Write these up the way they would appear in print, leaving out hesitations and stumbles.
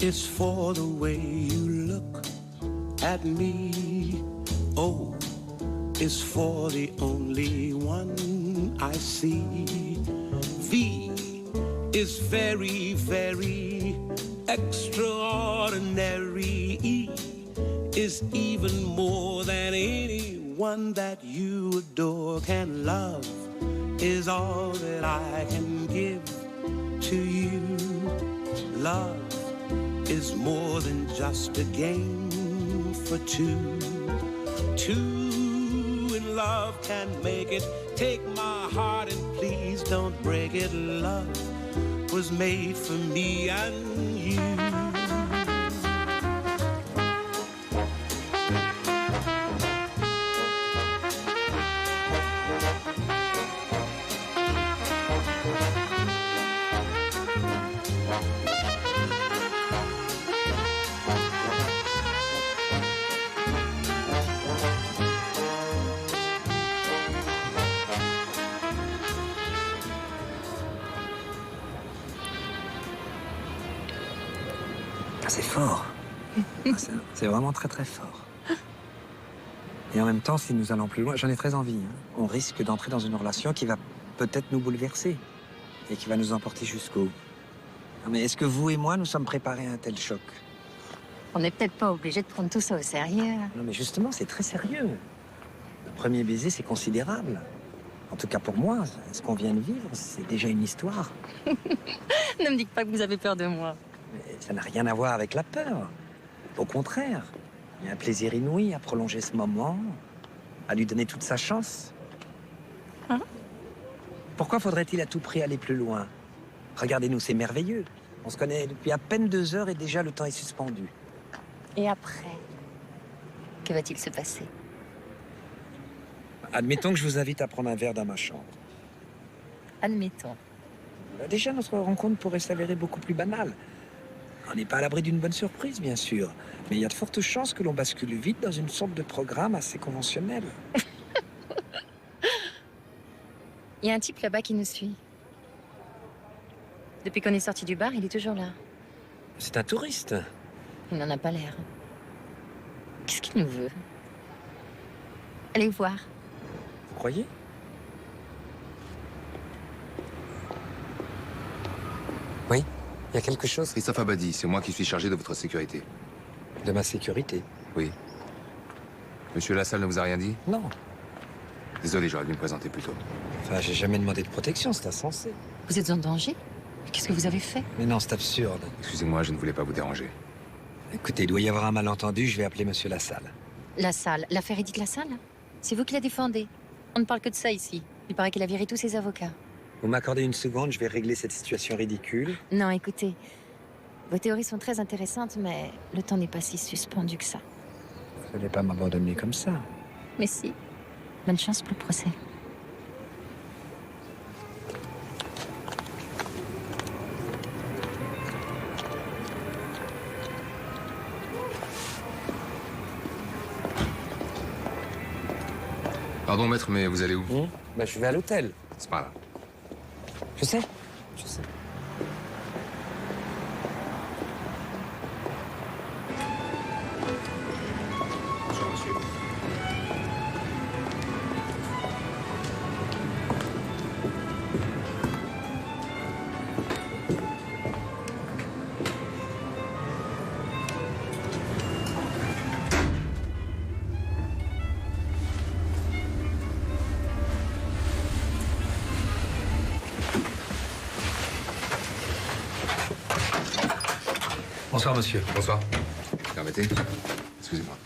is for the way you look at me. O is for the only one I see. V is very, very extraordinary. E is even more than anyone that you adore can love. Is all that I can give to you. Love is more than just a game for two. Two in love can make it. Take my heart and please don't break it. Love was made for me and you. C'est fort. C'est vraiment très très fort. Et en même temps, si nous allons plus loin, j'en ai très envie. On risque d'entrer dans une relation qui va peut-être nous bouleverser et qui va nous emporter jusqu'au. Mais est-ce que vous et moi, nous sommes préparés à un tel choc? On n'est peut-être pas obligé de prendre tout ça au sérieux. Non, mais justement, c'est très sérieux. Le premier baiser, c'est considérable. En tout cas pour moi, ce qu'on vient de vivre, c'est déjà une histoire. Ne me dites pas que vous avez peur de moi. Mais ça n'a rien à voir avec la peur. Au contraire, il y a un plaisir inouï à prolonger ce moment, à lui donner toute sa chance. Hein? Pourquoi faudrait-il à tout prix aller plus loin? Regardez-nous, c'est merveilleux. On se connaît depuis à peine 2 heures et déjà le temps est suspendu. Et après, que va-t-il se passer? Admettons que je vous invite à prendre un verre dans ma chambre. Admettons. Déjà, notre rencontre pourrait s'avérer beaucoup plus banale. On n'est pas à l'abri d'une bonne surprise, bien sûr. Mais il y a de fortes chances que l'on bascule vite dans une sorte de programme assez conventionnel. Il y a un type là-bas qui nous suit. Depuis qu'on est sorti du bar, il est toujours là. C'est un touriste. Il n'en a pas l'air. Qu'est-ce qu'il nous veut? Allez voir. Vous croyez? Oui, il y a quelque chose. Christophe Abadi, c'est moi qui suis chargé de votre sécurité. De ma sécurité? Oui. Monsieur Lassalle ne vous a rien dit? Non. Désolé, j'aurais dû me présenter plus tôt. Enfin, j'ai jamais demandé de protection, c'est insensé. Vous êtes en danger? Qu'est-ce que vous avez fait? Mais non, c'est absurde. Excusez-moi, je ne voulais pas vous déranger. Écoutez, il doit y avoir un malentendu, je vais appeler Monsieur Lassalle. Lassalle, l'affaire Edith Lassalle? C'est vous qui la défendez. On ne parle que de ça ici. Il paraît qu'il a viré tous ses avocats. Vous m'accordez une seconde, je vais régler cette situation ridicule. Non, écoutez, vos théories sont très intéressantes, mais le temps n'est pas si suspendu que ça. Vous n'allez pas m'abandonner comme ça. Mais si. Bonne chance pour le procès. Pardon, maître, mais vous allez où? Je vais à l'hôtel. C'est pas là. Je sais. Je sais. Bonjour, monsieur. Bonsoir, monsieur. Bonsoir. Permettez? Excusez-moi.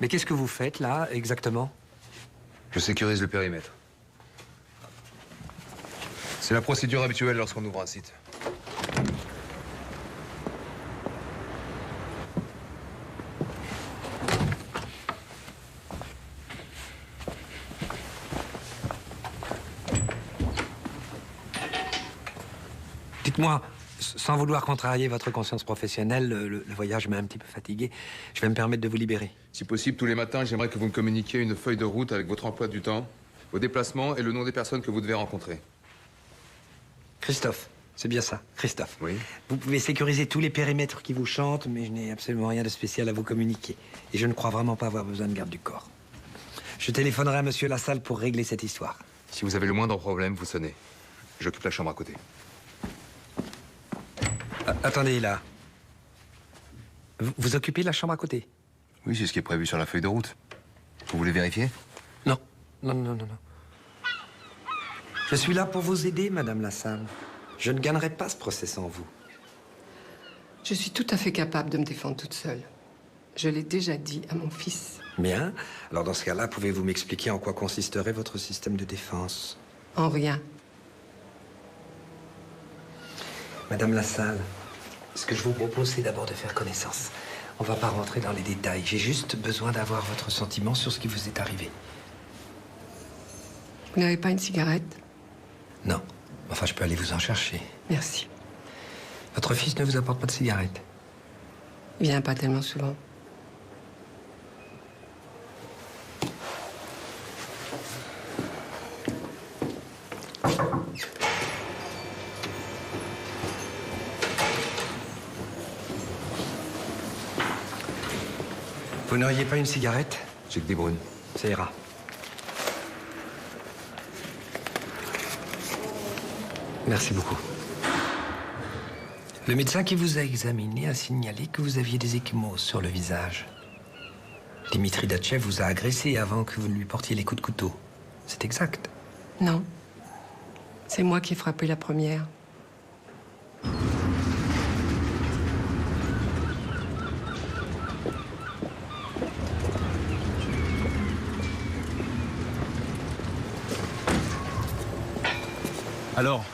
Mais qu'est-ce que vous faites, là, exactement? Je sécurise le périmètre. C'est la procédure habituelle lorsqu'on ouvre un site. Dites-moi, sans vouloir contrarier votre conscience professionnelle, le voyage m'a un petit peu fatigué. Je vais me permettre de vous libérer. Si possible, tous les matins, j'aimerais que vous me communiquiez une feuille de route avec votre emploi du temps, vos déplacements et le nom des personnes que vous devez rencontrer. Christophe, c'est bien ça, Christophe. Oui. Vous pouvez sécuriser tous les périmètres qui vous chantent, mais je n'ai absolument rien de spécial à vous communiquer. Et je ne crois vraiment pas avoir besoin de garde du corps. Je téléphonerai à monsieur Lassalle pour régler cette histoire. Si vous avez le moindre problème, vous sonnez. J'occupe la chambre à côté. Attendez, là. Vous occupez la chambre à côté? Oui, c'est ce qui est prévu sur la feuille de route. Vous voulez vérifier? Non. Non. Je suis là pour vous aider, madame Lassalle. Je ne gagnerai pas ce procès sans vous. Je suis tout à fait capable de me défendre toute seule. Je l'ai déjà dit à mon fils. Bien. Alors, dans ce cas-là, pouvez-vous m'expliquer en quoi consisterait votre système de défense? En rien. Madame Lassalle, ce que je vous propose, c'est d'abord de faire connaissance. On va pas rentrer dans les détails. J'ai juste besoin d'avoir votre sentiment sur ce qui vous est arrivé. Vous n'avez pas une cigarette? Non. Enfin, je peux aller vous en chercher. Merci. Votre fils ne vous apporte pas de cigarette? Il vient pas tellement souvent. Vous n'auriez pas une cigarette? J'ai que des brunes. Ça ira. Merci beaucoup. Le médecin qui vous a examiné a signalé que vous aviez des ecchymoses sur le visage. Dimitri Datchev vous a agressé avant que vous ne lui portiez les coups de couteau. C'est exact. Non. C'est moi qui ai frappé la première. Alors?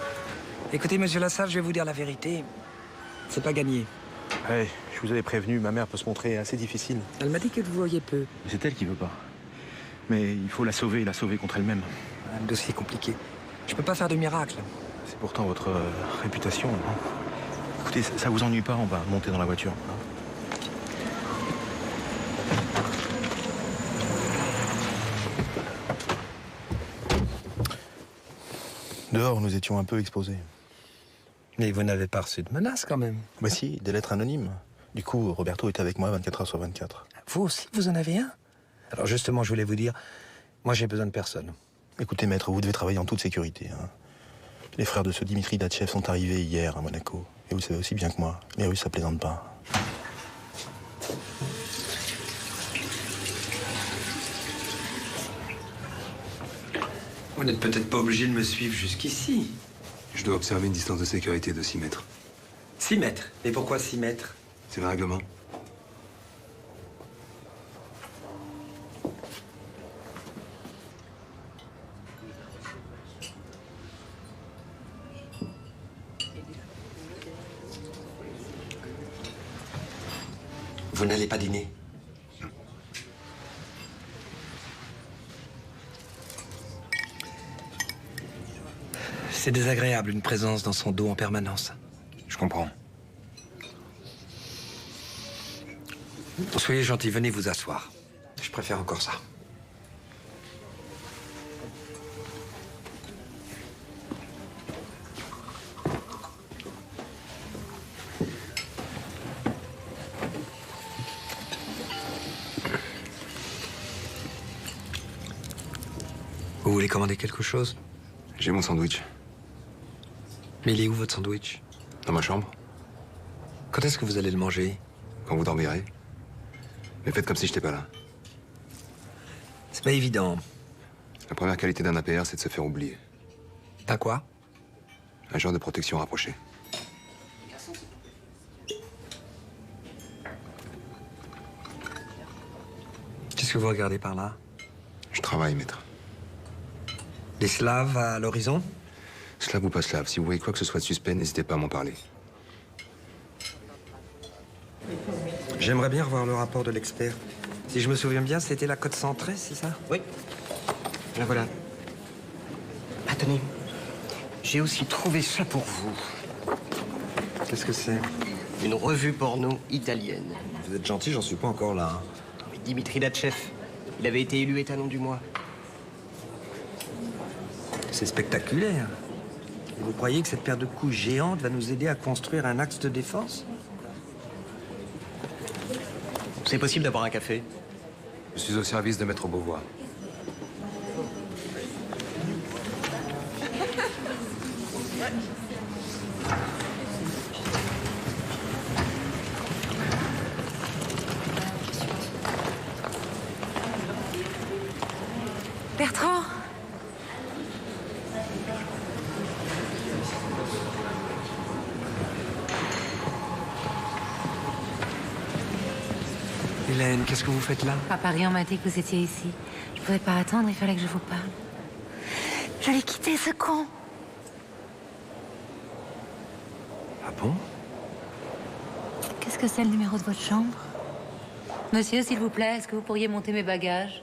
Écoutez, monsieur Lassalle, je vais vous dire la vérité. C'est pas gagné. Ouais, je vous avais prévenu, ma mère peut se montrer assez difficile. Elle m'a dit que vous voyez peu. C'est elle qui veut pas. Mais il faut la sauver contre elle-même. Un dossier compliqué. Je peux pas faire de miracle. C'est pourtant votre réputation. Hein. Écoutez, ça vous ennuie pas, on va monter dans la voiture. Hein. Dehors, nous étions un peu exposés. Mais vous n'avez pas reçu de menaces, quand même. Bah si, des lettres anonymes. Du coup, Roberto est avec moi 24 heures sur 24. Vous aussi, vous en avez un? Alors justement, je voulais vous dire, moi j'ai besoin de personne. Écoutez, maître, vous devez travailler en toute sécurité. Hein. Les frères de ce Dimitri Datchev sont arrivés hier à Monaco. Et vous le savez aussi bien que moi, les Russes, ça plaisante pas. Vous n'êtes peut-être pas obligé de me suivre jusqu'ici. Je dois observer une distance de sécurité de 6 mètres. 6 mètres. Et pourquoi 6 mètres? C'est le règlement. Vous n'allez pas dîner? C'est désagréable, une présence dans son dos en permanence. Je comprends. Soyez gentil, venez vous asseoir. Je préfère encore ça. Vous voulez commander quelque chose? J'ai mon sandwich. Mais il est où, votre sandwich? Dans ma chambre. Quand est-ce que vous allez le manger? Quand vous dormirez. Mais faites comme si j'étais pas là. C'est pas évident. La première qualité d'un APR, c'est de se faire oublier. T'as quoi? Un genre de protection rapprochée. Qu'est-ce que vous regardez par là? Je travaille, maître. Des Slaves à l'horizon? Slave ou pas slave, si vous voyez quoi que ce soit de suspect, n'hésitez pas à m'en parler. J'aimerais bien revoir le rapport de l'expert. Si je me souviens bien, c'était la cote 113, c'est ça? Oui. La voilà. Attendez. J'ai aussi trouvé ça pour vous. Qu'est-ce que c'est? Une revue porno italienne. Vous êtes gentil, j'en suis pas encore là. Hein. Mais Dimitri Datchev. Il avait été élu étalon du mois. C'est spectaculaire. Et vous croyez que cette paire de couilles géantes va nous aider à construire un axe de défense? C'est possible d'avoir un café? Je suis au service de Maître Beauvoir. Bertrand! Hélène, qu'est-ce que vous faites là? À Paris, on m'a dit que vous étiez ici. Je pouvais pas attendre, il fallait que je vous parle. Je l'ai quitté, ce con! Ah bon? Qu'est-ce que c'est le numéro de votre chambre? Monsieur, s'il vous plaît, est-ce que vous pourriez monter mes bagages?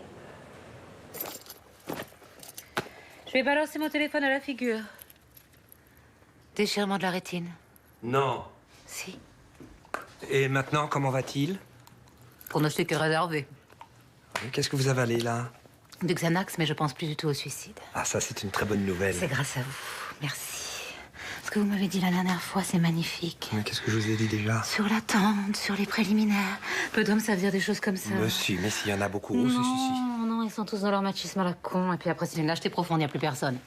Je vais balancer mon téléphone à la figure. Déchirement de la rétine. Non. Si. Et maintenant, comment va-t-il? Pour ne que réservé. Qu'est-ce que vous avalez là? Du Xanax, mais je pense plus du tout au suicide. Ah, ça, c'est une très bonne nouvelle. C'est grâce à vous. Merci. Ce que vous m'avez dit la dernière fois, c'est magnifique. Mais qu'est-ce que je vous ai dit déjà? Sur l'attente, sur les préliminaires. Peu d'hommes savent dire des choses comme ça. Mais s'il y en a beaucoup. Oh, Non, si. non, ils sont tous dans leur machisme à la con. Et puis après, c'est une lâcheté profonde, il n'y a plus personne.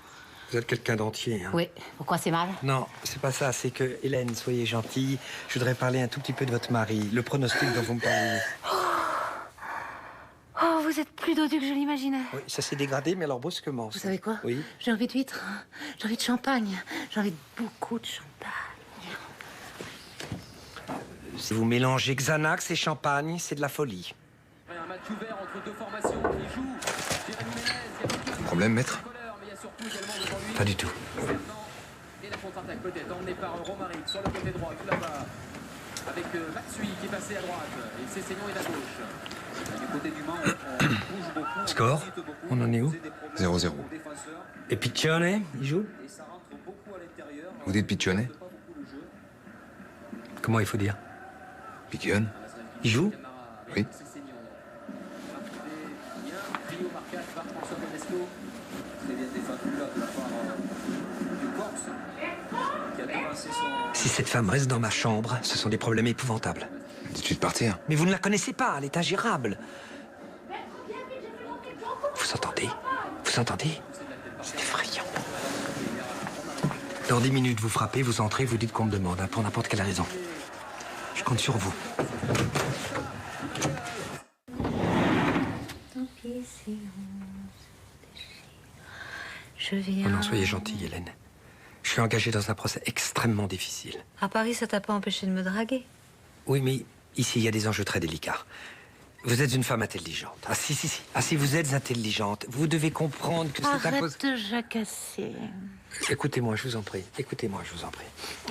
Vous êtes quelqu'un d'entier, hein? Oui. Pourquoi c'est mal? Non, c'est pas ça. C'est que, Hélène, soyez gentille. Je voudrais parler un tout petit peu de votre mari. Le pronostic dont vous me parlez. Oh, vous êtes plus dodu que je l'imaginais. Oui, ça s'est dégradé, mais alors brusquement. Vous savez quoi? Oui. J'ai envie d'huîtres. J'ai envie de champagne. J'ai envie de beaucoup de champagne. Si vous mélangez Xanax et champagne, c'est de la folie. Un match ouvert entre deux formations qui jouent. Un problème, maître? Pas du tout. Et la contre-attaque peut-être emmenée par Romaric sur le côté droit, tout là-bas. Avec Matsui qui est passé à droite. Et Cessignon est à gauche. Du côté du Mans, on bouge beaucoup. Score? On en est où? 0-0. Et Piccione, il joue? Et ça rentre beaucoup à l'intérieur. Vous dites Piccione? Comment il faut dire? Piccione? Il joue? Oui. Trio marquage par François Monesco. Très bien défendu là de la part du Corse. Qui a devancé son... Si cette femme reste dans ma chambre, ce sont des problèmes épouvantables. Dites-lui de partir. Mais vous ne la connaissez pas, elle est ingérable. Vous entendez? Vous entendez? C'est effrayant. Dans 10 minutes, vous frappez, vous entrez, vous dites qu'on me demande, hein, pour n'importe quelle raison. Je compte sur vous. Je viens... Oh non, soyez gentille, Hélène. Je suis engagé dans un procès extrêmement difficile. À Paris, ça t'a pas empêché de me draguer? Oui, mais ici, il y a des enjeux très délicats. Vous êtes une femme intelligente. Ah, si. Ah, si, vous êtes intelligente. Vous devez comprendre que c'est Arrête de jacasser. Écoutez-moi, je vous en prie. Écoutez-moi, je vous en prie.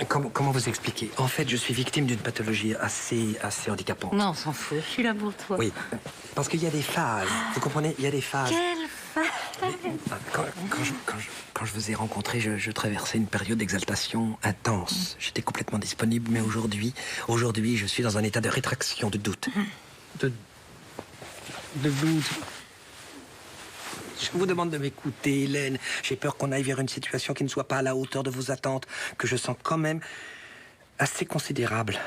Comment vous expliquer? En fait, je suis victime d'une pathologie assez handicapante. Non, on s'en fout. Je suis là pour toi. Oui, parce qu'il y a des phases. Vous comprenez? Il y a des phases. Quelle phase? Quand je vous ai rencontré, je traversais une période d'exaltation intense. J'étais complètement disponible, mais aujourd'hui, je suis dans un état de rétraction, de doute. De doute. Je vous demande de m'écouter, Hélène. J'ai peur qu'on aille vers une situation qui ne soit pas à la hauteur de vos attentes, que je sens quand même assez considérable.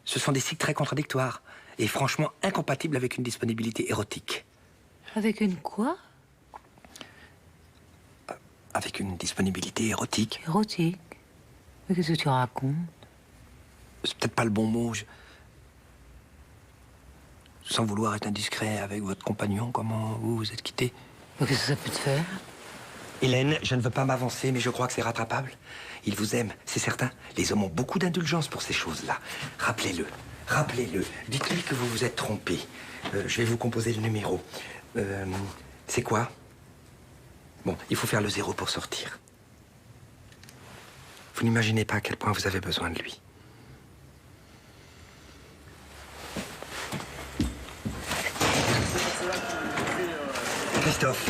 Ce sont des cycles très contradictoires et franchement incompatibles avec une disponibilité érotique. Avec une quoi? Avec une disponibilité érotique. Érotique? Mais qu'est-ce que tu racontes? C'est peut-être pas le bon mot. Sans vouloir être indiscret avec votre compagnon, comment vous vous êtes quittés? Mais qu'est-ce que ça peut te faire? Hélène, je ne veux pas m'avancer, mais je crois que c'est rattrapable. Il vous aime, c'est certain. Les hommes ont beaucoup d'indulgence pour ces choses-là. Rappelez-le. Dites-lui que vous vous êtes trompé. Je vais vous composer le numéro. C'est quoi? Bon, il faut faire le 0 pour sortir. Vous n'imaginez pas à quel point vous avez besoin de lui. Christophe,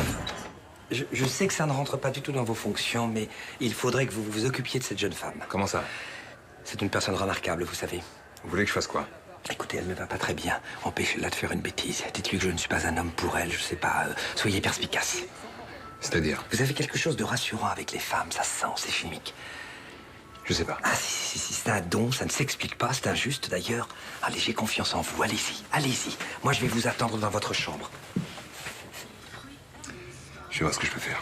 je sais que ça ne rentre pas du tout dans vos fonctions, mais il faudrait que vous vous occupiez de cette jeune femme. Comment ça? C'est une personne remarquable, vous savez. Vous voulez que je fasse quoi? Écoutez, elle ne va pas très bien. Empêchez-la de faire une bêtise. Dites-lui que je ne suis pas un homme pour elle, je sais pas. Soyez perspicace. C'est-à-dire? Vous avez quelque chose de rassurant avec les femmes, ça se sent, c'est chimique. Je sais pas. Ah si, c'est un don, ça ne s'explique pas, c'est injuste d'ailleurs. Allez, j'ai confiance en vous, allez-y, allez-y. Moi, je vais vous attendre dans votre chambre. Je vais voir ce que je peux faire.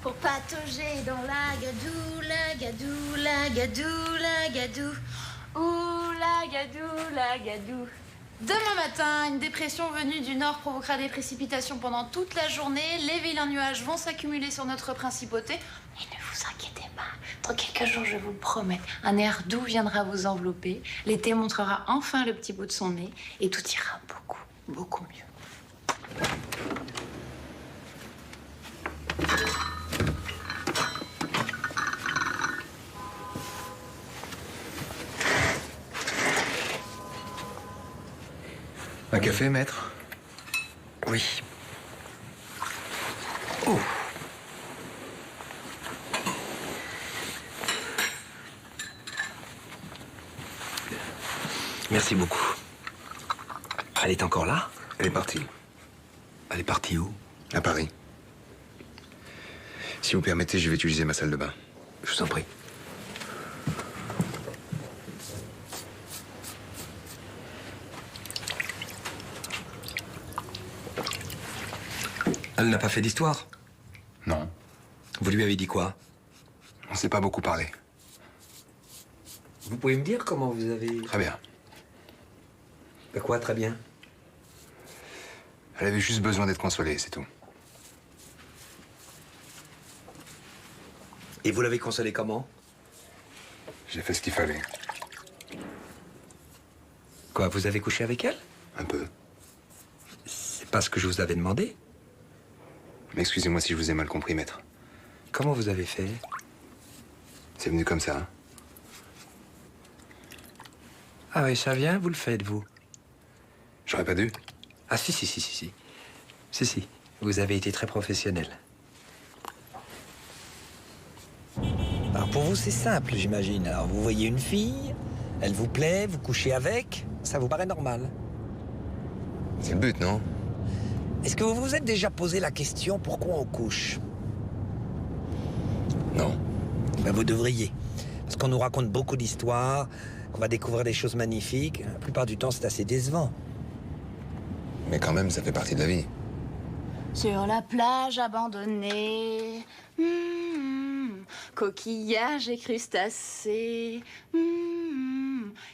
Pour patauger dans la gadoue, la gadoue, la gadoue, la gadoue. Ouh, la gadoue, la gadoue. Demain matin, une dépression venue du nord provoquera des précipitations pendant toute la journée. Les vilains nuages vont s'accumuler sur notre principauté. Et ne vous inquiétez pas, dans quelques jours, je vous le promets, un air doux viendra vous envelopper. L'été montrera enfin le petit bout de son nez. Et tout ira beaucoup, beaucoup mieux. Un café, maître? Oui. Oh. Merci beaucoup. Elle est encore là? Elle est partie. Elle est partie où? À Paris. Si vous permettez, je vais utiliser ma salle de bain. Je vous en prie. Elle n'a pas fait d'histoire? Non. Vous lui avez dit quoi? On s'est pas beaucoup parlé. Vous pouvez me dire comment vous avez... Très bien. De quoi, très bien? Elle avait juste besoin d'être consolée, c'est tout. Et vous l'avez consolée comment? J'ai fait ce qu'il fallait. Quoi, vous avez couché avec elle? Un peu. C'est pas ce que je vous avais demandé. Mais excusez-moi si je vous ai mal compris, maître. Comment vous avez fait? C'est venu comme ça, hein? Ah oui, ça vient, vous le faites, vous? J'aurais pas dû? Ah si. Si, vous avez été très professionnel. Alors pour vous, c'est simple, j'imagine. Alors vous voyez une fille, elle vous plaît, vous couchez avec, ça vous paraît normal. C'est le but, non? Est-ce que vous vous êtes déjà posé la question pourquoi on couche? Non. Ben vous devriez. Parce qu'on nous raconte beaucoup d'histoires, qu'on va découvrir des choses magnifiques. La plupart du temps, c'est assez décevant. Mais quand même, ça fait partie de la vie. Sur la plage abandonnée, coquillages et crustacés,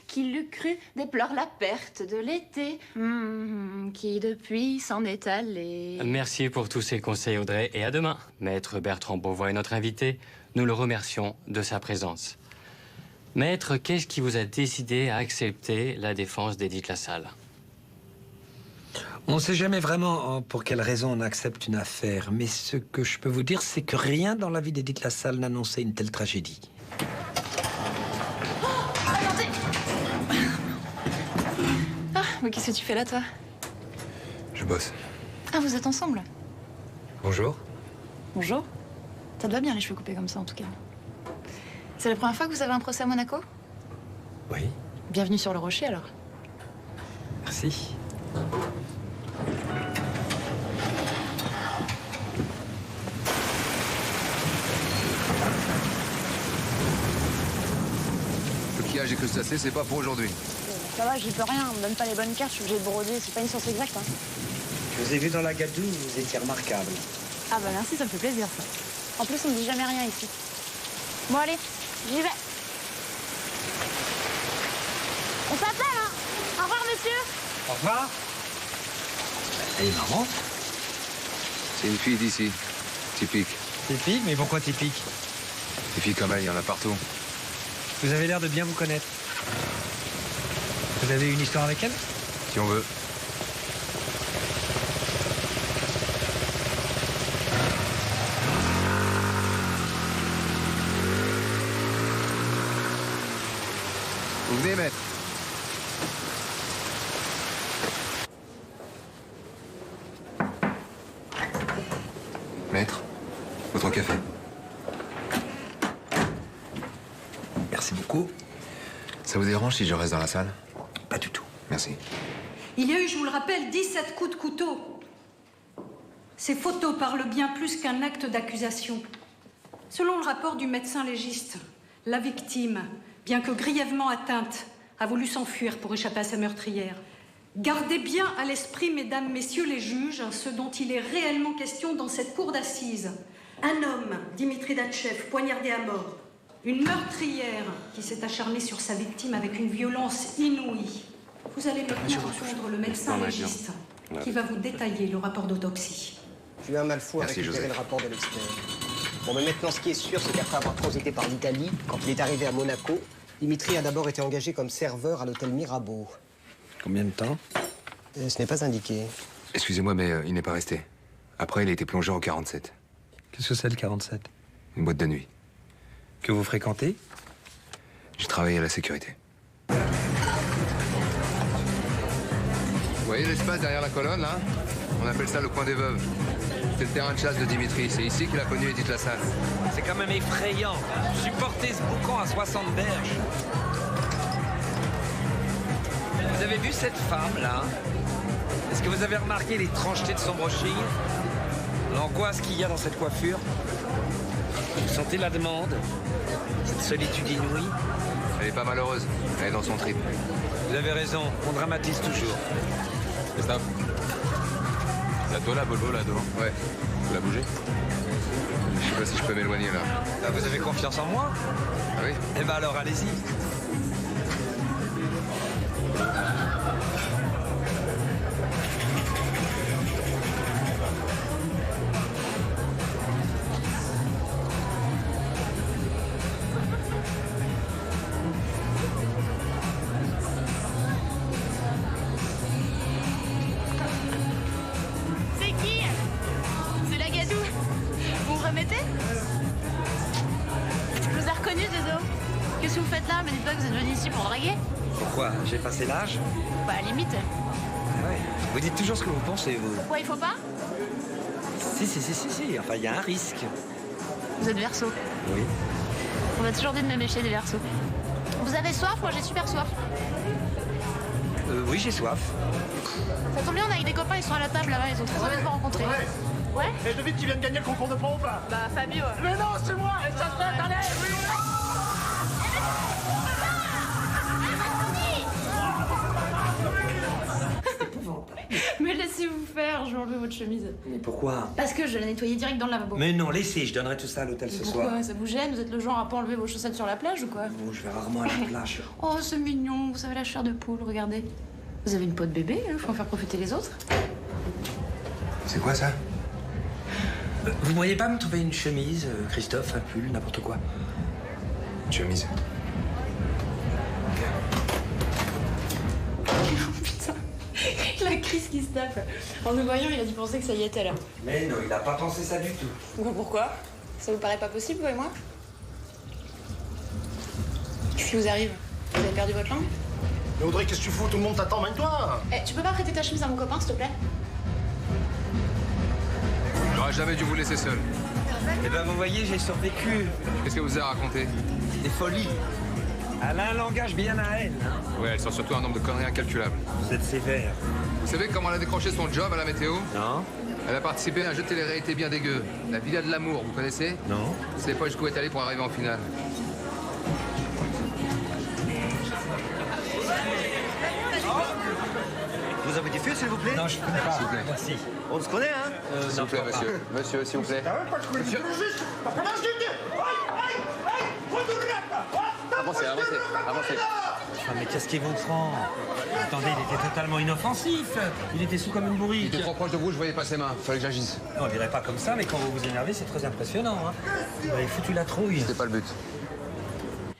qui l'eût cru déplore la perte de l'été, qui depuis s'en est allé. Merci pour tous ces conseils, Audrey, et à demain. Maître Bertrand Beauvois est notre invité. Nous le remercions de sa présence. Maître, qu'est-ce qui vous a décidé à accepter la défense d'Édith Lassalle? On ne sait jamais vraiment pour quelle raison on accepte une affaire, mais ce que je peux vous dire, c'est que rien dans la vie d'Édith Lassalle n'annonçait une telle tragédie. Attendez. Ah, mais qu'est-ce que tu fais là, toi? Je bosse. Ah, vous êtes ensemble? Bonjour. Bonjour. Ça te va bien, les cheveux coupés comme ça, en tout cas. C'est la première fois que vous avez un procès à Monaco? Oui. Bienvenue sur le rocher, alors. Merci. Coquillage et crustacés, c'est pas pour aujourd'hui. Ça va, j'y peux rien. On me donne pas les bonnes cartes, je suis obligée de broder. C'est pas une science exacte, hein. Je vous ai vu dans la gadoue, vous étiez remarquable. Ah bah merci, ça me fait plaisir, ça. En plus, on me dit jamais rien ici. Bon, allez, j'y vais. On s'appelle, hein. Au revoir, monsieur. Au revoir. Elle est marrante. C'est une fille d'ici. Typique. Typique, mais pourquoi typique? Des filles comme elle, il y en a partout. Vous avez l'air de bien vous connaître. Vous avez une histoire avec elle? Si on veut. Vous venez, maître? Maître, votre café. Merci beaucoup. Ça vous dérange si je reste dans la salle? Pas du tout. Merci. Il y a eu, je vous le rappelle, 17 coups de couteau. Ces photos parlent bien plus qu'un acte d'accusation. Selon le rapport du médecin légiste, la victime, bien que grièvement atteinte, a voulu s'enfuir pour échapper à sa meurtrière. Gardez bien à l'esprit, mesdames, messieurs les juges, ce dont il est réellement question dans cette cour d'assises. Un homme, Dimitri Datchev, poignardé à mort. Une meurtrière qui s'est acharnée sur sa victime avec une violence inouïe. Vous allez maintenant entendre le médecin légiste qui va vous détailler le rapport d'autopsie. J'ai eu un mal fou à Merci, récupérer Joseph. le rapport de l'expert. Bon, mais maintenant, ce qui est sûr, c'est qu'après avoir transité par l'Italie, quand il est arrivé à Monaco, Dimitri a d'abord été engagé comme serveur à l'hôtel Mirabeau. Combien de temps? Ce n'est pas indiqué. Excusez-moi, mais il n'est pas resté. Après, il a été plongeur au 47. Qu'est-ce que c'est le 47? Une boîte de nuit. Que vous fréquentez? J'ai travaillé à la sécurité. Vous voyez l'espace derrière la colonne, là? On appelle ça le coin des veuves. C'est le terrain de chasse de Dimitri. C'est ici qu'il a connu Edith Lassalle. C'est quand même effrayant. Supporter ce boucan à 60 berges. Vous avez vu cette femme-là? Est-ce que vous avez remarqué l'étrangeté de son brushing? L'angoisse qu'il y a dans cette coiffure? Vous sentez la demande? Cette solitude inouïe? Elle est pas malheureuse. Elle est dans son trip. Vous avez raison, on dramatise toujours. Christophe. La toi, la Volvo, là, devant? Ouais. Vous la bougez? Je sais pas si je peux m'éloigner, là. Ah, vous avez confiance en moi? Ah oui? Eh ben alors, allez-y. C'est qui? C'est la Gadou. Vous me remettez? Je vous ai reconnu, Dodo. Qu'est-ce que vous faites là? Me dites pas que vous êtes venu ici pour draguer? Pourquoi? J'ai passé l'âge? Bah, à la limite. Ah ouais. Vous dites toujours ce que vous pensez, vous. Pourquoi il faut pas? Si. Enfin, il y a un risque. Vous êtes Verseau. Oui. On m'a toujours dit de me méfier des Verseaux. Vous avez soif? Moi, j'ai super soif. Oui, j'ai soif. Ça tombe bien, on a avec des copains, ils sont à la table là-bas, ils ont très envie de vous rencontrer. Ouais? Et je devine qui vient de gagner le concours de pompe. Bah, Fabio. Mais non, c'est moi. Et ça se fait, attendez. Mais laissez-vous faire, je vais enlever votre chemise. Mais pourquoi? Parce que je l'ai nettoyée direct dans le lavabo. Mais non, laissez, je donnerai tout ça à l'hôtel ce soir. Pourquoi? Ça vous gêne? Vous êtes le genre à pas enlever vos chaussettes sur la plage ou quoi? Bon, je vais rarement à la plage. Oh, c'est mignon, vous avez la chair de poule, regardez. Vous avez une peau de bébé, il faut en faire profiter les autres. C'est quoi, ça? Vous pourriez pas me trouver une chemise, Christophe, un pull, n'importe quoi? Une chemise. Putain, la crise qui se tape. En nous voyant, il a dû penser que ça y était là. Mais non, il a pas pensé ça du tout. Bon, pourquoi? Ça vous paraît pas possible, vous et moi? Qu'est-ce qui vous arrive? Vous avez perdu votre langue? Mais Audrey, qu'est-ce que tu fous? Tout le monde t'attend, mène-toi. Eh, tu peux pas prêter ta chemise à mon copain, s'il te plaît? J'aurais jamais dû vous laisser seul. Eh ben, vous voyez, j'ai survécu. Qu'est-ce que vous avez raconté? Des folies. Elle a un langage bien à elle. Hein. Ouais, elle sort surtout un nombre de conneries incalculables. Vous êtes sévère. Vous savez comment elle a décroché son job à la météo? Non. Elle a participé à un jeu de télé-réalité bien dégueu. La Villa de l'amour, vous connaissez? Non. Vous savez pas jusqu'où est allée pour arriver en finale. Vous avez du feu, s'il vous plaît? Non, je connais pas. S'il vous plaît. Merci. On se connaît, hein? S'il vous plaît, monsieur. Monsieur, s'il vous plaît. Monsieur. Avancez, avancez. Ah, mais qu'est-ce qui vous prend? Attendez, il était totalement inoffensif. Il était sous comme une Il bourrique. était trop proche de vous, je voyais pas ses mains. Fallait que j'agisse. Non, on dirait pas comme ça, mais quand vous vous énervez, c'est très impressionnant. Hein. Vous avez foutu la trouille. C'était pas le but.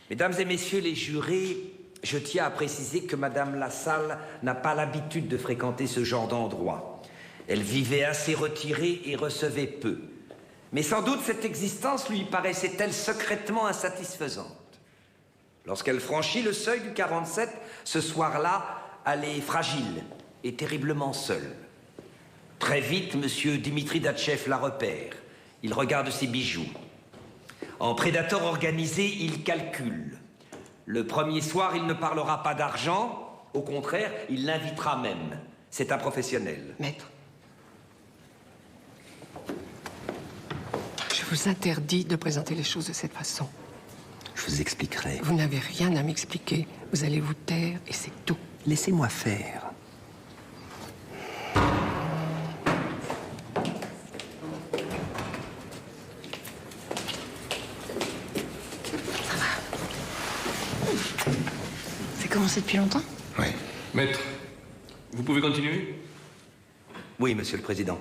Mesdames et messieurs les jurés, je tiens à préciser que Madame Lassalle n'a pas l'habitude de fréquenter ce genre d'endroit. Elle vivait assez retirée et recevait peu. Mais sans doute cette existence lui paraissait-elle secrètement insatisfaisante. Lorsqu'elle franchit le seuil du 47, ce soir-là, elle est fragile et terriblement seule. Très vite, Monsieur Dimitri Datchev la repère il regarde ses bijoux. En prédateur organisé, il calcule. Le premier soir, il ne parlera pas d'argent. Au contraire, il l'invitera même. C'est un professionnel. Maître. Je vous interdis de présenter les choses de cette façon. Je vous expliquerai. Vous n'avez rien à m'expliquer. Vous allez vous taire et c'est tout. Laissez-moi faire. C'est commencé depuis longtemps? Oui. Maître, vous pouvez continuer? Oui, Monsieur le Président.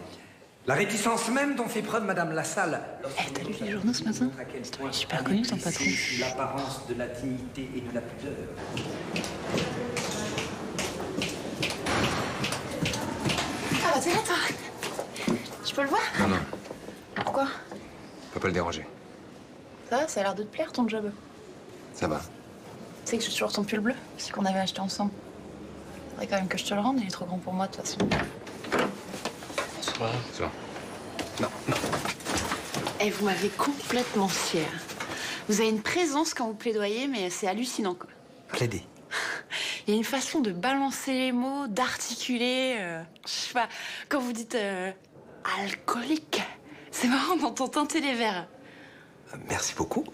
La réticence même dont fait preuve Madame Lassalle... Eh, t'as lu les journaux ce matin? C'est super connu, ton patron. L'apparence de la dignité et de la pudeur. Ah bah t'es là, toi. Je peux le voir? Non. Pourquoi? Faut pas le déranger. Ça va, ça a l'air de te plaire, ton job. Ça va. Tu sais que j'ai toujours ton pull bleu, celui qu'on avait acheté ensemble. Faudrait quand même que je te le rende, il est trop grand pour moi, de toute façon. Bonsoir. Non. Et vous m'avez complètement fière. Vous avez une présence quand vous plaidoyez, mais c'est hallucinant, quoi. Plaider. Il y a une façon de balancer les mots, d'articuler. Je sais pas, quand vous dites alcoolique, c'est marrant d'entendre teinter les verres. Merci beaucoup.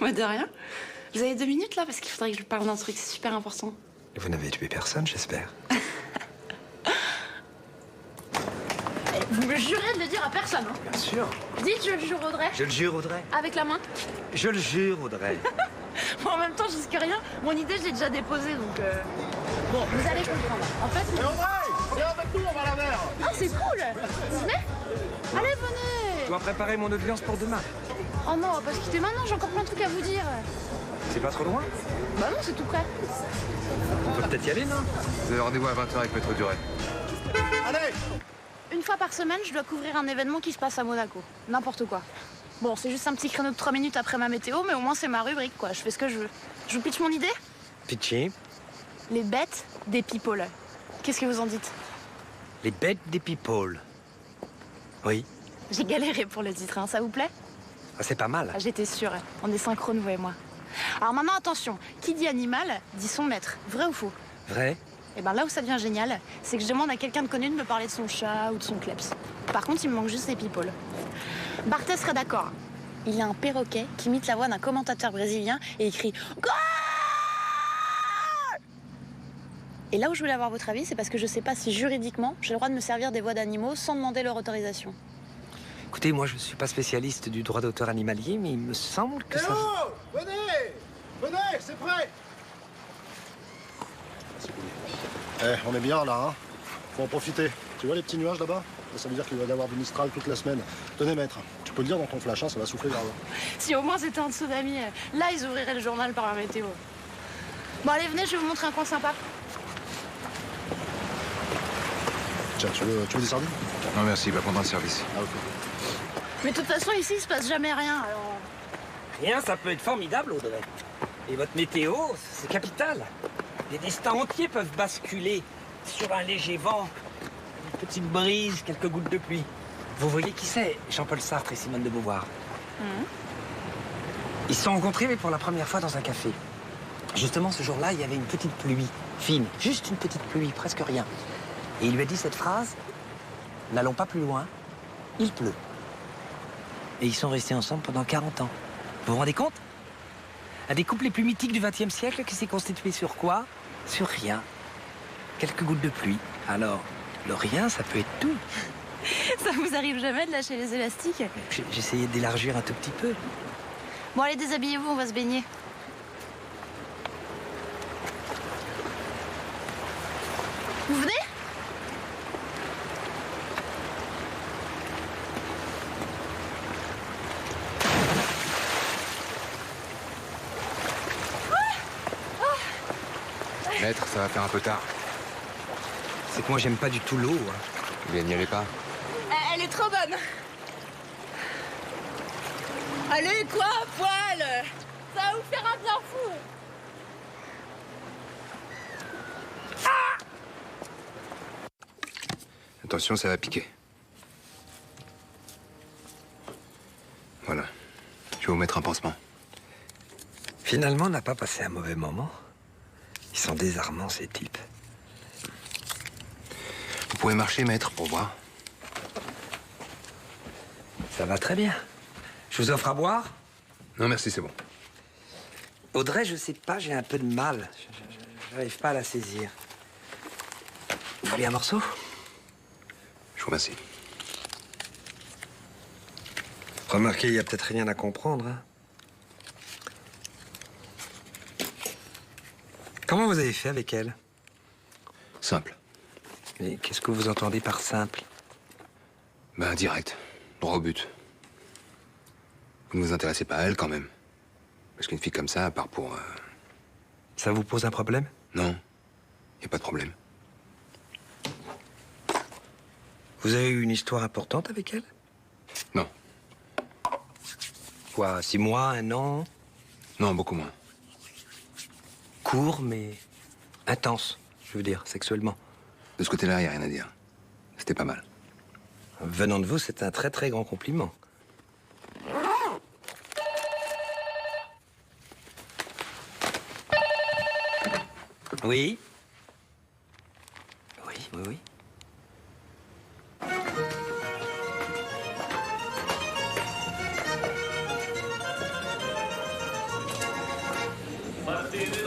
Moi, de rien. Vous avez 2 minutes, là, parce qu'il faudrait que je parle d'un truc, c'est super important. Vous n'avez tué personne, j'espère. Vous me jurez de le dire à personne, hein? Bien sûr. Dites, je le jure, Audrey. Je le jure, Audrey. Avec la main. Je le jure, Audrey. Bon, en même temps, je risque rien. Mon idée, je l'ai déjà déposée, donc... Bon, vous allez comprendre. En fait... Et Audrey, viens avec nous, on va à la mer. Ah, c'est cool. Vous venez? Allez, venez. Je dois préparer mon audience pour demain. Oh non, parce que maintenant, j'ai encore plein de trucs à vous dire. C'est pas trop loin? Bah non, c'est tout près. On peut peut-être y aller, non? Vous avez rendez-vous à 20h avec Maître Duret. Allez! Une fois par semaine, je dois couvrir un événement qui se passe à Monaco. N'importe quoi. Bon, c'est juste un petit créneau de 3 minutes après ma météo, mais au moins c'est ma rubrique, quoi. Je fais ce que je veux. Je vous pitch mon idée? Pitchy. Les bêtes des people. Qu'est-ce que vous en dites? Les bêtes des people. Oui. J'ai galéré pour le titre, hein. Ça vous plaît? Ah, c'est pas mal. Ah, j'étais sûre. On est synchrone, vous et moi. Alors maintenant, attention. Qui dit animal, dit son maître. Vrai ou faux? Vrai? Et ben là où ça devient génial, c'est que je demande à quelqu'un de connu de me parler de son chat ou de son kleps. Par contre, il me manque juste les people. Barthès serait d'accord. Il a un perroquet qui imite la voix d'un commentateur brésilien et écrit « Goal !» Et là où je voulais avoir votre avis, c'est parce que je sais pas si juridiquement, j'ai le droit de me servir des voix d'animaux sans demander leur autorisation. Écoutez, moi je suis pas spécialiste du droit d'auteur animalier, mais il me semble que ça... Oh, venez! Venez, c'est prêt! On est bien là, hein? Faut en profiter. Tu vois les petits nuages là-bas? Ça veut dire qu'il va y avoir du Mistral toute la semaine. Tenez, maître, tu peux le dire dans ton flash, hein, ça va souffler grave. Si au moins c'était un tsunami, là ils ouvriraient le journal par la météo. Bon allez, venez, je vais vous montrer un coin sympa. Tiens, tu veux des sardines? Non, merci, pas prendre un service. Ah, ok. Mais de toute façon, ici, il se passe jamais rien, alors... Rien, ça peut être formidable, Audrey. Et votre météo, c'est capital. Des destins entiers peuvent basculer sur un léger vent, une petite brise, quelques gouttes de pluie. Vous voyez qui c'est? Jean-Paul Sartre et Simone de Beauvoir. Ils se sont rencontrés, mais pour la première fois dans un café. Justement, ce jour-là, il y avait une petite pluie, fine, juste une petite pluie, presque rien. Et il lui a dit cette phrase, « N'allons pas plus loin, il pleut. » Et ils sont restés ensemble pendant 40 ans. Vous vous rendez compte? Un des couples les plus mythiques du XXe siècle qui s'est constitué sur quoi? Sur rien. Quelques gouttes de pluie. Alors, le rien, ça peut être tout. Ça vous arrive jamais de lâcher les élastiques? J'essayais d'élargir un tout petit peu. Bon, allez, déshabillez-vous, on va se baigner. Vous venez? Maître, ça va faire un peu tard. C'est que moi, j'aime pas du tout l'eau. Hein. Vous n'y allez pas? Elle est trop bonne. Allez, quoi, poil? Ça va vous faire un bien fou. Attention, ça va piquer. vais vous mettre un pansement. Finalement, on n'a pas passé un mauvais moment. Ils sont désarmants, ces types. Vous pouvez marcher, maître, pour voir. Ça va très bien. Je vous offre à boire? Non, merci, c'est bon. Audrey, je sais pas, j'ai un peu de mal. Je n'arrive pas à la saisir. Vous voulez un morceau? Je vous remercie. Remarquez, il y a peut-être rien à comprendre, hein. Comment vous avez fait avec elle? Simple. Mais qu'est-ce que vous entendez par simple? Ben, direct. Droit au but. Vous ne vous intéressez pas à elle, quand même. Parce qu'une fille comme ça, à part pour... Ça vous pose un problème? Non. Y a pas de problème. Vous avez eu une histoire importante avec elle? Non. Quoi, 6 mois, 1 an? Non, beaucoup moins. Court, mais intense, je veux dire, sexuellement. De ce côté-là, y a rien à dire. C'était pas mal. Venant de vous, c'est un très très grand compliment. Oui? Oui, oui, oui.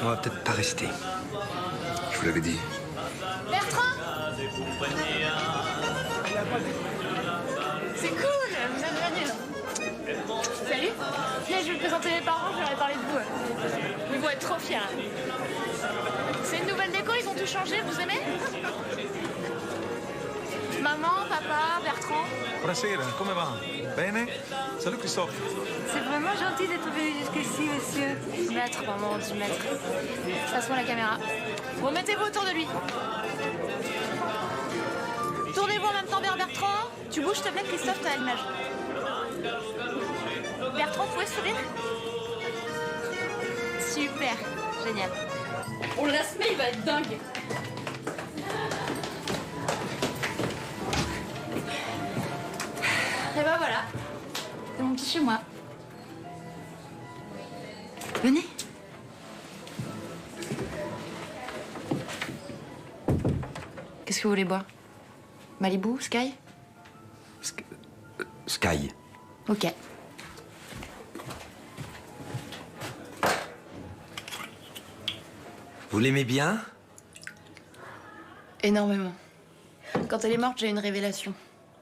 On va peut-être pas rester. Je vous l'avais dit. Bertrand! C'est cool, vous êtes venus. Salut. Viens, je vais vous présenter mes parents, je leur ai parlé de vous. Ils vont être trop fiers. C'est une nouvelle déco, ils ont tout changé, vous aimez? Maman, papa, Bertrand. Buonasera, come va? Bene? Salut Christophe. C'est vraiment gentil d'être venu jusqu'ici, monsieur. Maître, maman, du maître. Passons la caméra. Vous mettez-vous autour de lui. Tournez-vous en même temps vers Bertrand. Tu bouges, s'il te plaît, Christophe, t'as l'image. Bertrand, vous pouvez sourire? Super, génial. On le laisse, mais il va être dingue. Et ben voilà, c'est mon petit chez moi. Venez. Qu'est-ce que vous voulez boire? Malibu, Sky? Sky. Ok. Vous l'aimez bien? Énormément. Quand elle est morte, j'ai eu une révélation.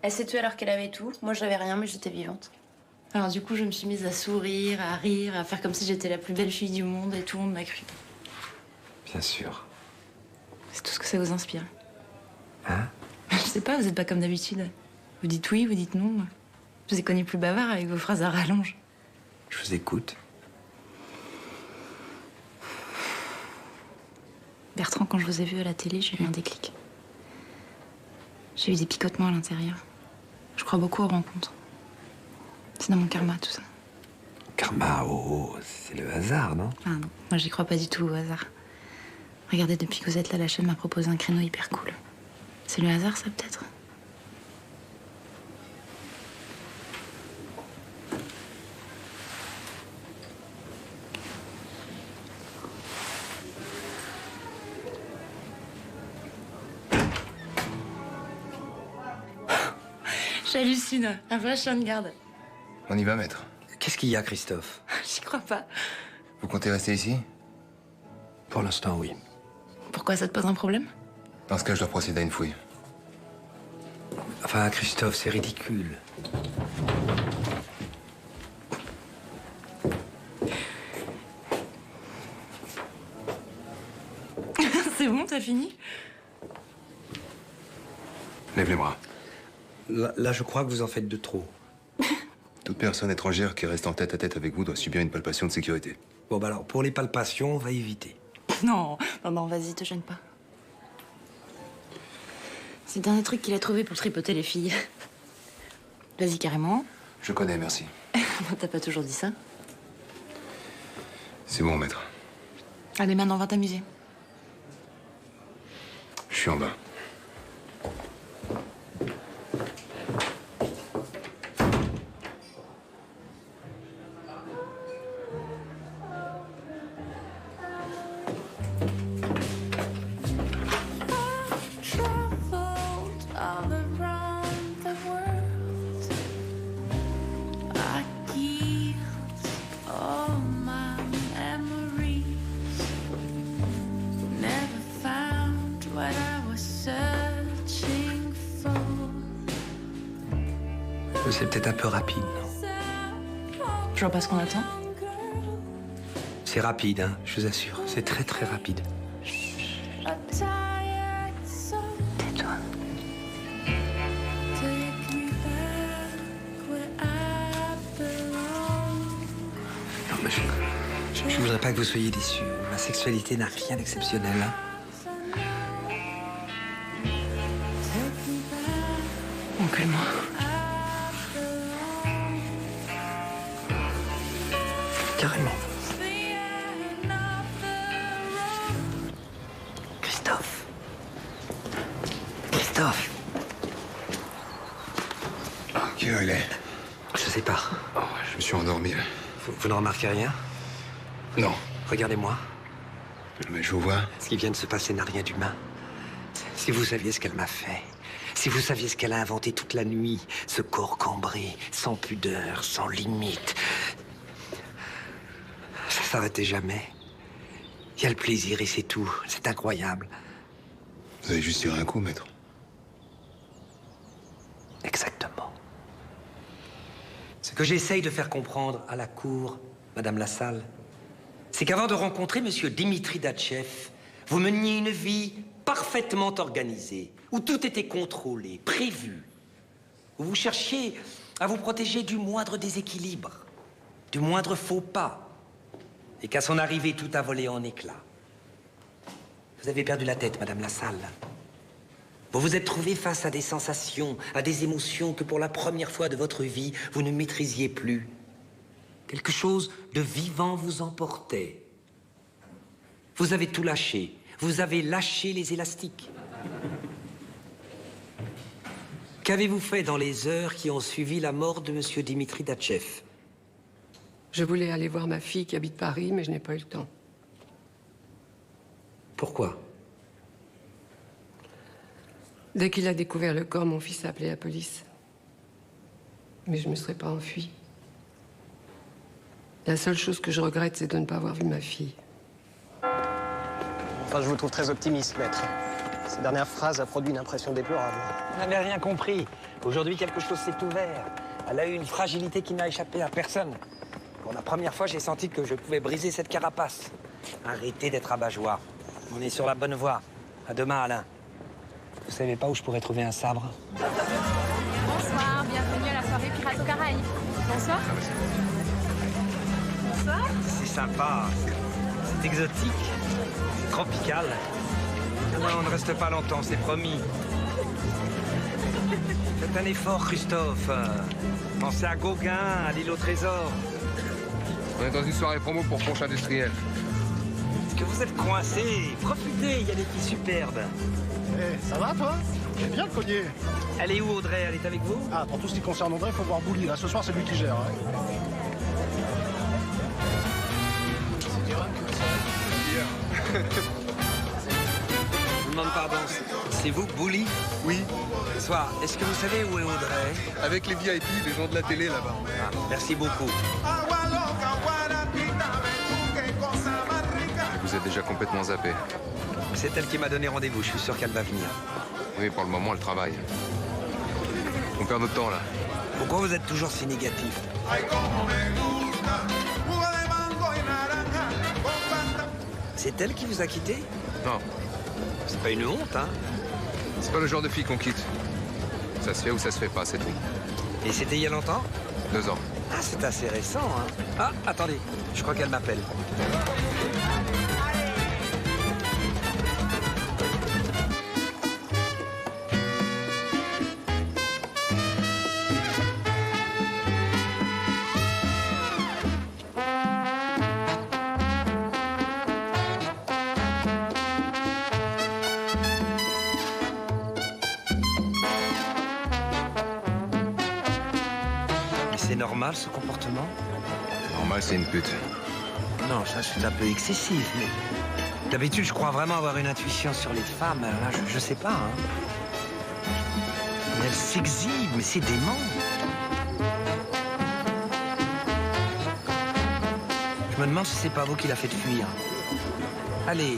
Elle s'est tuée alors qu'elle avait tout. Moi, j'avais rien, mais j'étais vivante. Alors du coup, je me suis mise à sourire, à rire, à faire comme si j'étais la plus belle fille du monde et tout le monde m'a cru. Bien sûr. C'est tout ce que ça vous inspire. Hein? Je sais pas, vous êtes pas comme d'habitude. Vous dites oui, vous dites non. Je vous ai connu plus bavard avec vos phrases à rallonge. Je vous écoute. Bertrand, quand je vous ai vu à la télé, j'ai eu un déclic. J'ai eu des picotements à l'intérieur. Je crois beaucoup aux rencontres. C'est dans mon karma, tout ça. Karma, oh, c'est le hasard, non? Ah non, moi j'y crois pas du tout au hasard. Regardez, depuis que vous êtes là, la chaîne m'a proposé un créneau hyper cool. C'est le hasard, ça, peut-être? J'hallucine, un vrai chien de garde. On y va, maître. Qu'est-ce qu'il y a, Christophe? J'y crois pas. Vous comptez rester ici? Pour l'instant, oui. Pourquoi, ça te pose un problème? Dans ce cas, je dois procéder à une fouille. Enfin, Christophe, c'est ridicule. C'est bon, t'as fini? Lève les bras. Là, je crois que vous en faites de trop. Toute personne étrangère qui reste en tête à tête avec vous doit subir une palpation de sécurité. Bon, bah alors, pour les palpations, on va éviter. Non, non, vas-y, te gêne pas. C'est le dernier truc qu'il a trouvé pour tripoter les filles. Vas-y, carrément. Je connais, merci. T'as pas toujours dit ça? C'est bon, maître. Allez, maintenant, on va t'amuser. Je suis en bas. C'est peut-être un peu rapide. Je vois pas ce qu'on attend. C'est rapide, hein, je vous assure. C'est très très rapide. Tais-toi. Non, mais je voudrais pas que vous soyez déçus. Ma sexualité n'a rien d'exceptionnel, hein. Encule-moi. Carrément. Christophe. Christophe. Quelle heure il est? Je sais pas. Oh, je me suis endormi. Vous ne remarquez rien? Non. Regardez-moi. Mais je vous vois. Ce qui vient de se passer n'a rien d'humain. Si vous saviez ce qu'elle m'a fait, si vous saviez ce qu'elle a inventé toute la nuit, ce corps cambré, sans pudeur, sans limite, ça s'arrêtait jamais. Il y a le plaisir et c'est tout. C'est incroyable. Vous avez juste tiré un coup, maître. Exactement. Ce que j'essaye de faire comprendre à la cour, Madame Lassalle, c'est qu'avant de rencontrer Monsieur Dimitri Datchev, vous meniez une vie parfaitement organisée, où tout était contrôlé, prévu, où vous cherchiez à vous protéger du moindre déséquilibre, du moindre faux pas, et qu'à son arrivée, tout a volé en éclats. Vous avez perdu la tête, Madame Lassalle. Vous vous êtes trouvé face à des sensations, à des émotions que pour la première fois de votre vie, vous ne maîtrisiez plus. Quelque chose de vivant vous emportait. Vous avez tout lâché. Vous avez lâché les élastiques. Qu'avez-vous fait dans les heures qui ont suivi la mort de Monsieur Dimitri Datchev? Je voulais aller voir ma fille qui habite Paris, mais je n'ai pas eu le temps. Pourquoi? Dès qu'il a découvert le corps, mon fils a appelé la police. Mais je ne me serais pas enfuie. La seule chose que je regrette, c'est de ne pas avoir vu ma fille. Enfin, je vous trouve très optimiste, maître. Cette dernière phrase a produit une impression déplorable. Vous n'avez rien compris. Aujourd'hui, quelque chose s'est ouvert. Elle a eu une fragilité qui n'a échappé à personne. Pour la première fois, j'ai senti que je pouvais briser cette carapace. Arrêtez d'être abat-joie. On est sur la bonne voie. À demain, Alain. Vous savez pas où je pourrais trouver un sabre? Bonsoir, bienvenue à la soirée Pirates aux Caraïbes. Bonsoir. Bonsoir. C'est sympa. C'est exotique. Tropical. Non, on ne reste pas longtemps, c'est promis. Faites un effort, Christophe. Pensez à Gauguin, à l'île au trésor. On est dans une soirée promo pour Ponche Industriel. Est-ce que vous êtes coincés? Profitez, il y a des filles superbes. Ça va, toi? J'aime bien le collier. Elle est où, Audrey? Elle est avec vous? Ah, pour tout ce qui concerne Audrey, il faut voir Bouli. Là, ce soir, c'est lui qui gère. Hein. Je vous demande pardon. C'est vous, Bouli? Oui. Bonsoir. Est-ce que vous savez où est Audrey? Avec les VIP, les gens de la télé, là-bas. Ah, merci beaucoup. Vous êtes déjà complètement zappé. C'est elle qui m'a donné rendez-vous. Je suis sûr qu'elle va venir. Oui, pour le moment, elle travaille. On perd notre temps, là. Pourquoi vous êtes toujours si négatif? C'est elle qui vous a quitté? Non. C'est pas une honte, hein? C'est pas le genre de fille qu'on quitte. Ça se fait ou ça se fait pas, c'est tout. Et c'était il y a longtemps? 2 ans. Ah, c'est assez récent, hein? Ah, attendez. Je crois qu'elle m'appelle. C'est normal, ce comportement? Normal, c'est une pute. Non, ça, c'est un peu excessif, mais... D'habitude, je crois vraiment avoir une intuition sur les femmes. Alors là, je sais pas, hein. Mais elle s'exhibe, mais c'est dément. Je me demande si c'est pas vous qui l'a fait fuir. Allez,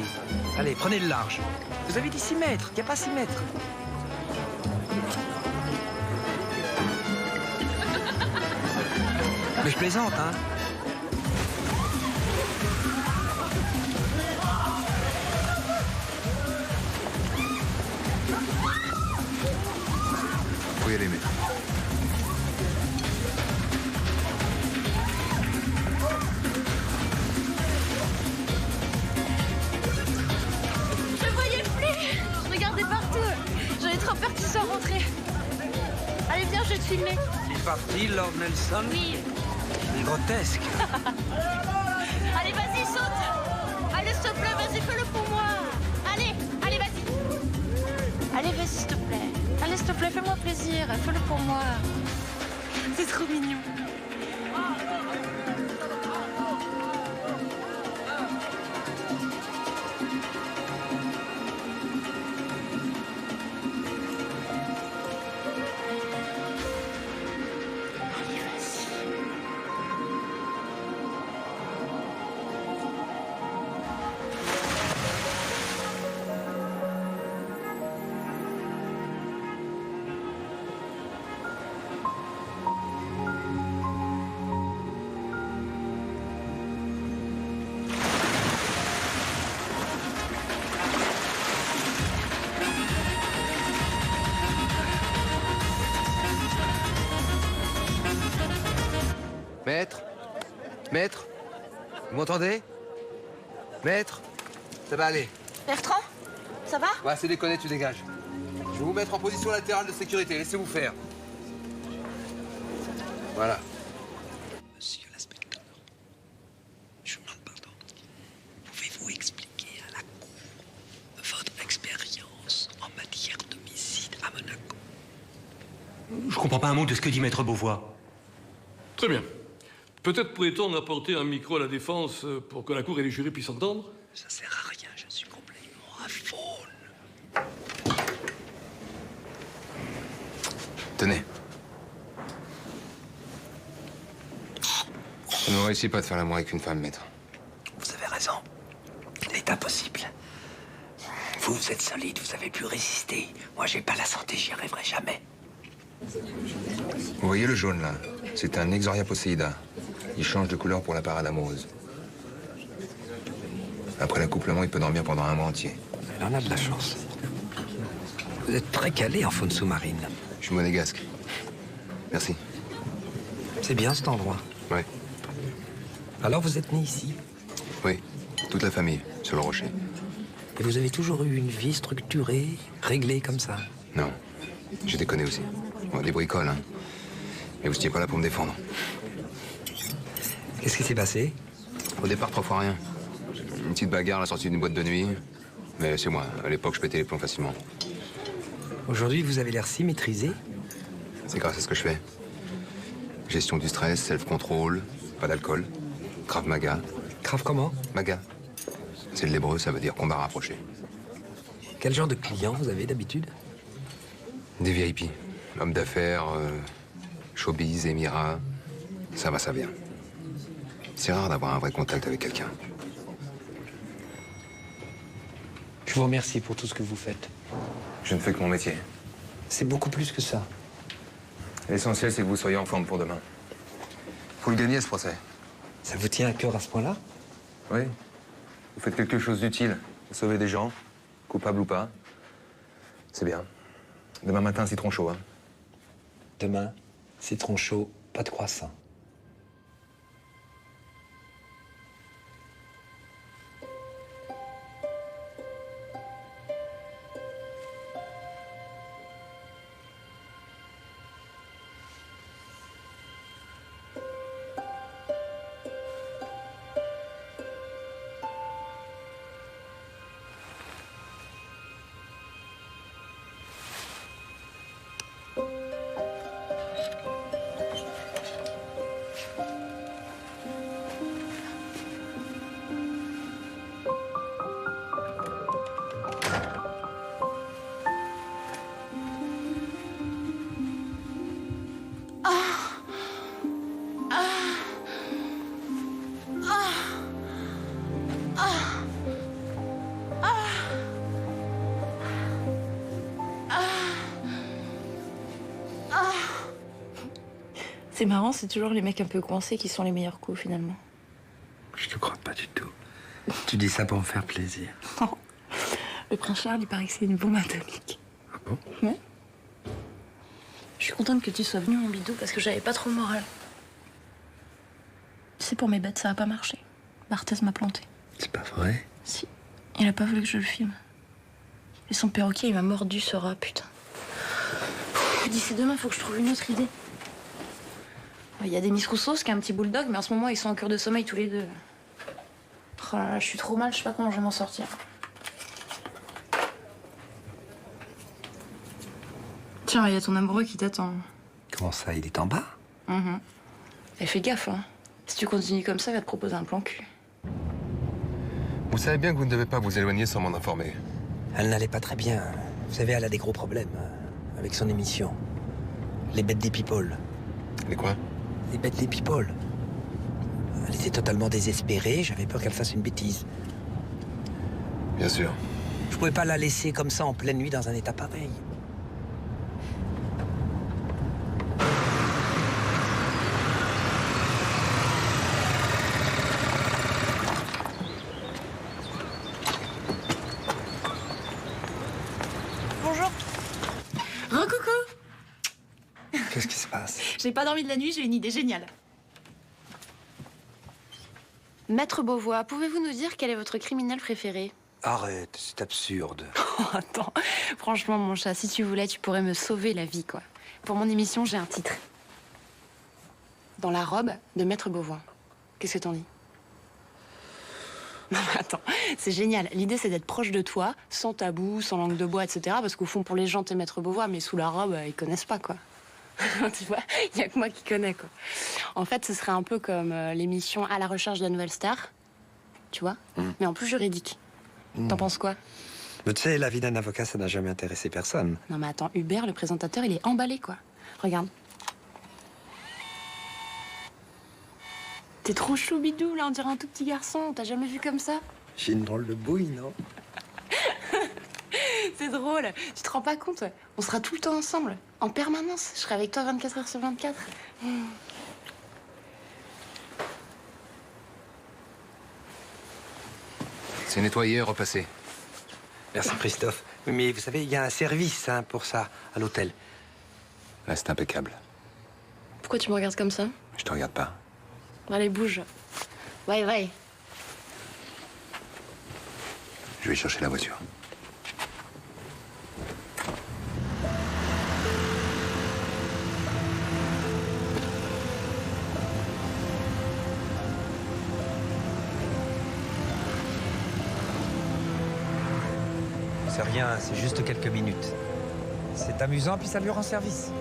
allez, prenez le large. Vous avez dit 6 mètres, il n'y a pas 6 mètres. Mais je plaisante, hein. Faut y aller, maître. Je le voyais plus. Je regardais partout. J'avais trop peur qu'il soit rentré. Allez, viens, je vais te filmer. Il est parti, Lord Nelson. Oui. Il est grotesque. Allez, vas-y, saute. Allez, s'il te plaît, vas-y, fais-le pour moi. Allez, allez, vas-y. Allez, vas-y, s'il te plaît. Allez, s'il te plaît, fais-moi plaisir. Fais-le pour moi. C'est trop mignon. Maître? Maître? Vous m'entendez? Maître? Ça va aller. Bertrand, ça va? Ouais, c'est déconné, tu dégages. Je vais vous mettre en position latérale de sécurité, laissez-vous faire. Voilà. Monsieur l'inspecteur, je vous demande pardon. Pouvez-vous expliquer à la cour votre expérience en matière d'homicide à Monaco? Je comprends pas un mot de ce que dit Maître Beauvois. Très bien. Peut-être pourrait-on apporter un micro à la défense pour que la cour et les jurys puissent entendre? Ça sert à rien, je suis complètement aphone. Tenez. Ça ne réussit pas de faire l'amour avec une femme, maître. Vous avez raison. Il est impossible. Vous êtes solide, vous avez pu résister. Moi, j'ai pas la santé, j'y arriverai jamais. Vous voyez le jaune, là? C'est un Exoria Poseida. Il change de couleur pour la parade amoureuse. Après l'accouplement, il peut dormir pendant un mois entier. Elle en a de la chance. Vous êtes très calé en faune sous-marine. Je suis monégasque. Merci. C'est bien cet endroit. Ouais. Alors vous êtes né ici? Oui, toute la famille, sur le rocher. Et vous avez toujours eu une vie structurée, réglée comme ça? Non, j'ai déconné aussi. Bon, des bricoles, hein. Mais vous n'étiez pas là pour me défendre. Qu'est-ce qui s'est passé? Au départ, 3 fois rien. Une petite bagarre à la sortie d'une boîte de nuit. Mais c'est moi. À l'époque, je pétais les plombs facilement. Aujourd'hui, vous avez l'air si maîtrisé. C'est grâce à ce que je fais. Gestion du stress, self-control, pas d'alcool, Krav Maga. Krav comment? Maga. C'est de l'hébreu, ça veut dire combat rapproché. Quel genre de clients vous avez d'habitude? Des VIP. Hommes d'affaires, showbiz, émirats. Ça va, ça vient. C'est rare d'avoir un vrai contact avec quelqu'un. Je vous remercie pour tout ce que vous faites. Je ne fais que mon métier. C'est beaucoup plus que ça. L'essentiel, c'est que vous soyez en forme pour demain. Faut le gagner, ce procès. Ça vous tient à cœur à ce point-là? Oui. Vous faites quelque chose d'utile. Vous sauvez des gens, coupables ou pas. C'est bien. Demain matin, citron chaud, hein. Demain, citron chaud, pas de croissant. C'est marrant, c'est toujours les mecs un peu coincés qui sont les meilleurs coups, finalement. Je te crois pas du tout. Tu dis ça pour me faire plaisir. Non. Le prince Charles, il paraît que c'est une bombe atomique. Ah bon? Ouais. Je suis contente que tu sois venue, mon bidou, parce que j'avais pas trop le moral. Tu sais, pour mes bêtes, ça a pas marché. Barthès m'a planté. C'est pas vrai? Si. Il a pas voulu que je le filme. Et son perroquet, il m'a mordu ce rat, putain. D'ici demain, faut que je trouve une autre idée. Il y a des Miss Roussos qui a un petit bulldog, mais en ce moment, ils sont en cure de sommeil tous les deux. Oh là là, je suis trop mal, je sais pas comment je vais m'en sortir. Tiens, il y a ton amoureux qui t'attend. Comment ça, il est en bas? Et fais gaffe, hein. Si tu continues comme ça, il va te proposer un plan cul. Vous savez bien que vous ne devez pas vous éloigner sans m'en informer. Elle n'allait pas très bien. Vous savez, elle a des gros problèmes avec son émission. Les bêtes des people. Les quoi? Les bêtes des people. Elle était totalement désespérée, j'avais peur qu'elle fasse une bêtise. Bien sûr. Je pouvais pas la laisser comme ça en pleine nuit dans un état pareil. Bonjour. Recoucou. Qu'est-ce qui se passe? J'ai pas dormi de la nuit, j'ai une idée géniale. Maître Beauvois, pouvez-vous nous dire quel est votre criminel préféré? Arrête, c'est absurde. Oh, attends, franchement, mon chat, si tu voulais, tu pourrais me sauver la vie, quoi. Pour mon émission, j'ai un titre. Dans la robe de Maître Beauvois. Qu'est-ce que t'en dis? Non, mais attends, c'est génial. L'idée, c'est d'être proche de toi, sans tabou, sans langue de bois, etc. Parce qu'au fond, pour les gens, t'es Maître Beauvois, mais sous la robe, ils connaissent pas, quoi. Tu vois, il y a que moi qui connais, quoi. En fait, ce serait un peu comme l'émission À la recherche de la nouvelle star, tu vois, mais en plus juridique. T'en penses quoi? Mais tu sais, la vie d'un avocat, ça n'a jamais intéressé personne. Non mais attends, Hubert, le présentateur, il est emballé, quoi. Regarde. T'es trop chou, bidou, là, on dirait un tout petit garçon. T'as jamais vu comme ça? J'ai une drôle de bouille, non? C'est drôle. Tu te rends pas compte? On sera tout le temps ensemble, en permanence. Je serai avec toi 24 heures sur 24. C'est nettoyé et repassé. Merci, Christophe. Mais vous savez, il y a un service pour ça, à l'hôtel. Là, c'est impeccable. Pourquoi tu me regardes comme ça? Je te regarde pas. Allez, bouge. Ouais, ouais. Je vais chercher la voiture. C'est rien, c'est juste quelques minutes. C'est amusant, puis ça lui rend service.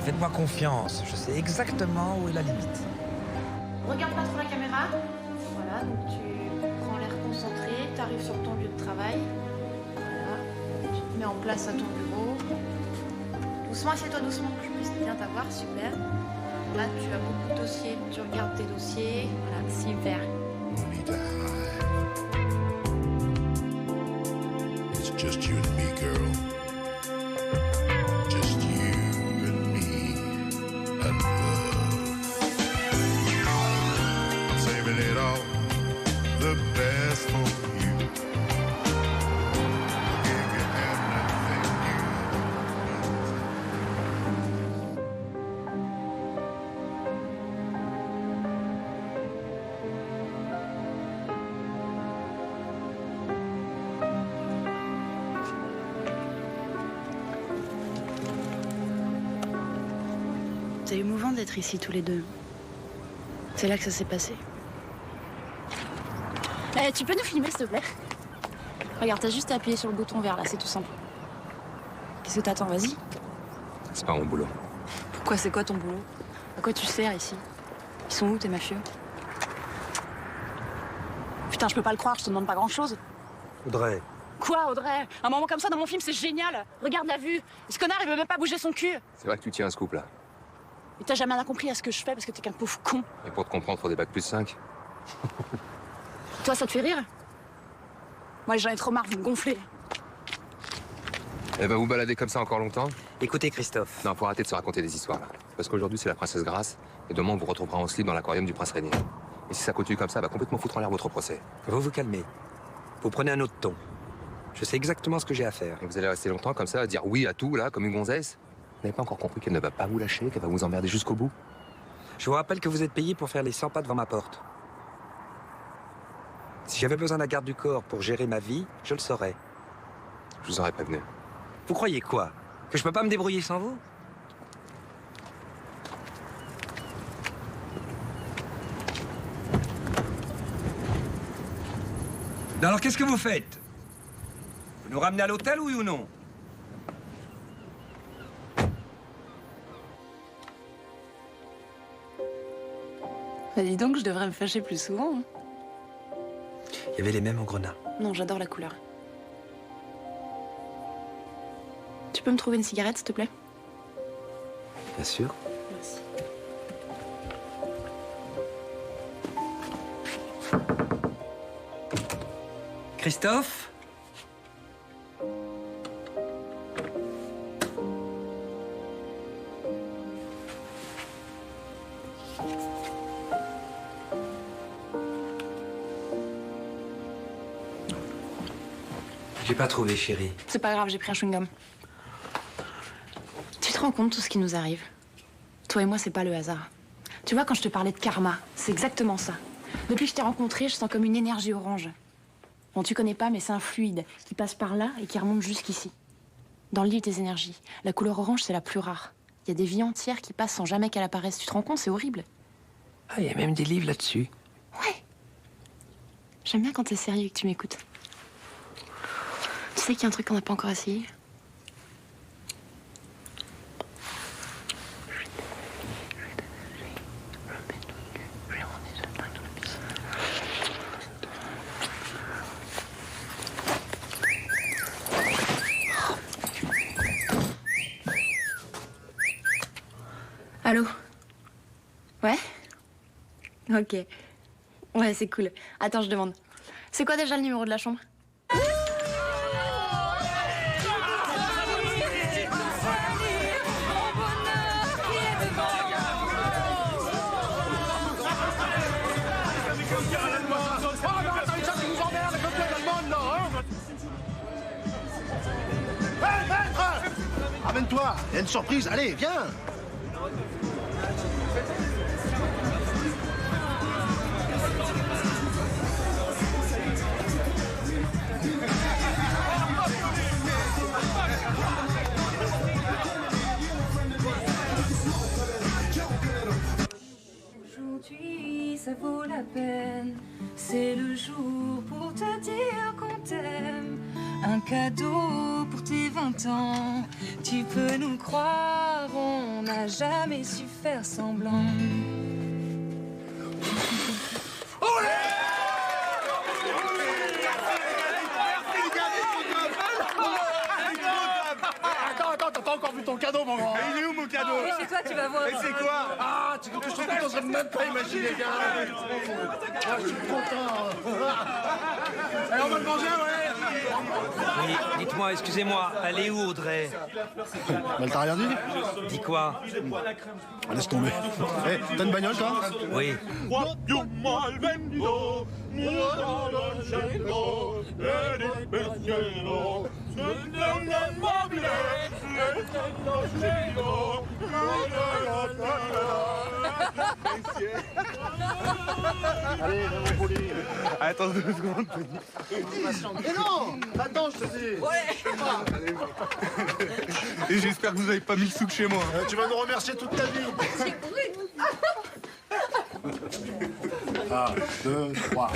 Faites-moi confiance, je sais exactement où est la limite. Regarde pas trop la caméra. Voilà, donc tu prends l'air concentré, tu arrives sur ton lieu de travail. Voilà, tu te mets en place à ton bureau. Doucement, assieds-toi doucement, que je puisse bien t'avoir, super. Là, tu as beaucoup de dossiers, tu regardes tes dossiers. Voilà, super. It's just you and me, girl. Just you and me and love. Saving it all, the best for you. Give you everything C'est émouvant d'être ici tous les deux. C'est là que ça s'est passé. Tu peux nous filmer, s'il te plaît? Regarde, t'as juste à appuyer sur le bouton vert, là, c'est tout simple. Qu'est-ce que t'attends? Vas-y. C'est pas mon boulot. Pourquoi? C'est quoi ton boulot? À quoi tu sers ici? Ils sont où, tes mafieux? Putain, je peux pas le croire, je te demande pas grand-chose. Audrey. Quoi, Audrey? Un moment comme ça dans mon film, c'est génial. Regarde la vue. Ce connard, il veut même pas bouger son cul. C'est vrai que tu tiens un scoop, là. Et t'as jamais rien compris à ce que je fais parce que t'es qu'un pauvre con. Et pour te comprendre, faut des bacs plus 5. Toi, ça te fait rire? Moi, j'en ai trop marre, vous me gonflez. Elle va vous balader comme ça encore longtemps? Écoutez, Christophe. Non, faut arrêter de se raconter des histoires, là. Parce qu'aujourd'hui, c'est la princesse Grace, et demain, on vous retrouvera en slip dans l'aquarium du prince Régnier. Et si ça continue comme ça, elle va complètement foutre en l'air votre procès. Vous vous calmez. Vous prenez un autre ton. Je sais exactement ce que j'ai à faire. Et vous allez rester longtemps comme ça, à dire oui à tout, là, comme une gonzesse? Vous n'avez pas encore compris qu'elle ne va pas vous lâcher, qu'elle va vous emmerder jusqu'au bout? Je vous rappelle que vous êtes payé pour faire les 100 pas devant ma porte. Si j'avais besoin d'un garde du corps pour gérer ma vie, je le saurais. Je vous aurais prévenu. Vous croyez quoi? Que je peux pas me débrouiller sans vous? Alors qu'est-ce que vous faites? Vous nous ramenez à l'hôtel, oui ou non? Bah dis donc, je devrais me fâcher plus souvent. Hein. Il y avait les mêmes au grenat. Non, j'adore la couleur. Tu peux me trouver une cigarette, s'il te plaît? Bien sûr. Merci. Christophe? J'ai pas trouvé, chérie. C'est pas grave, j'ai pris un chewing-gum. Tu te rends compte de tout ce qui nous arrive? Toi et moi, c'est pas le hasard. Tu vois, quand je te parlais de karma, c'est exactement ça. Depuis que je t'ai rencontré, je sens comme une énergie orange. Bon, tu connais pas, mais c'est un fluide qui passe par là et qui remonte jusqu'ici. Dans le livre des énergies, la couleur orange, c'est la plus rare. Il y a des vies entières qui passent sans jamais qu'elle apparaisse. Tu te rends compte, c'est horrible. Ah, il y a même des livres là-dessus. Ouais. J'aime bien quand t'es sérieux et que tu m'écoutes. Tu sais qu'il y a un truc qu'on n'a pas encore essayé? Allô? Ouais? Ok. Ouais, c'est cool. Attends, je demande. C'est quoi déjà le numéro de la chambre? Amène-toi, il y a une surprise, allez, viens. Aujourd'hui, ça vaut la peine. C'est le jour pour te dire qu'on t'aime. Un cadeau pour tes 20 ans. Tu peux nous croire, on n'a jamais su faire semblant. Attends, t'as pas encore vu ton cadeau, mon grand. Il est où, mon cadeau? Oui, chez toi, tu vas voir. Et c'est quoi? Ah, tu crois que je t'oserais même pas imaginer, gars. Ah, je suis content. Allez, on va le manger, ouais. Oui, dites-moi, excusez-moi, elle est où, Audrey? Mais elle t'a rien dit? Dis quoi? Laisse tomber. Eh, t'as une bagnole, toi? Oui. Allez, viens, mon poli. Attends 2 secondes. Mais non! Attends, je te dis. Ouais. Et j'espère que vous avez pas mis le souk chez moi. Tu vas nous remercier toute ta vie. 1, 2, 3.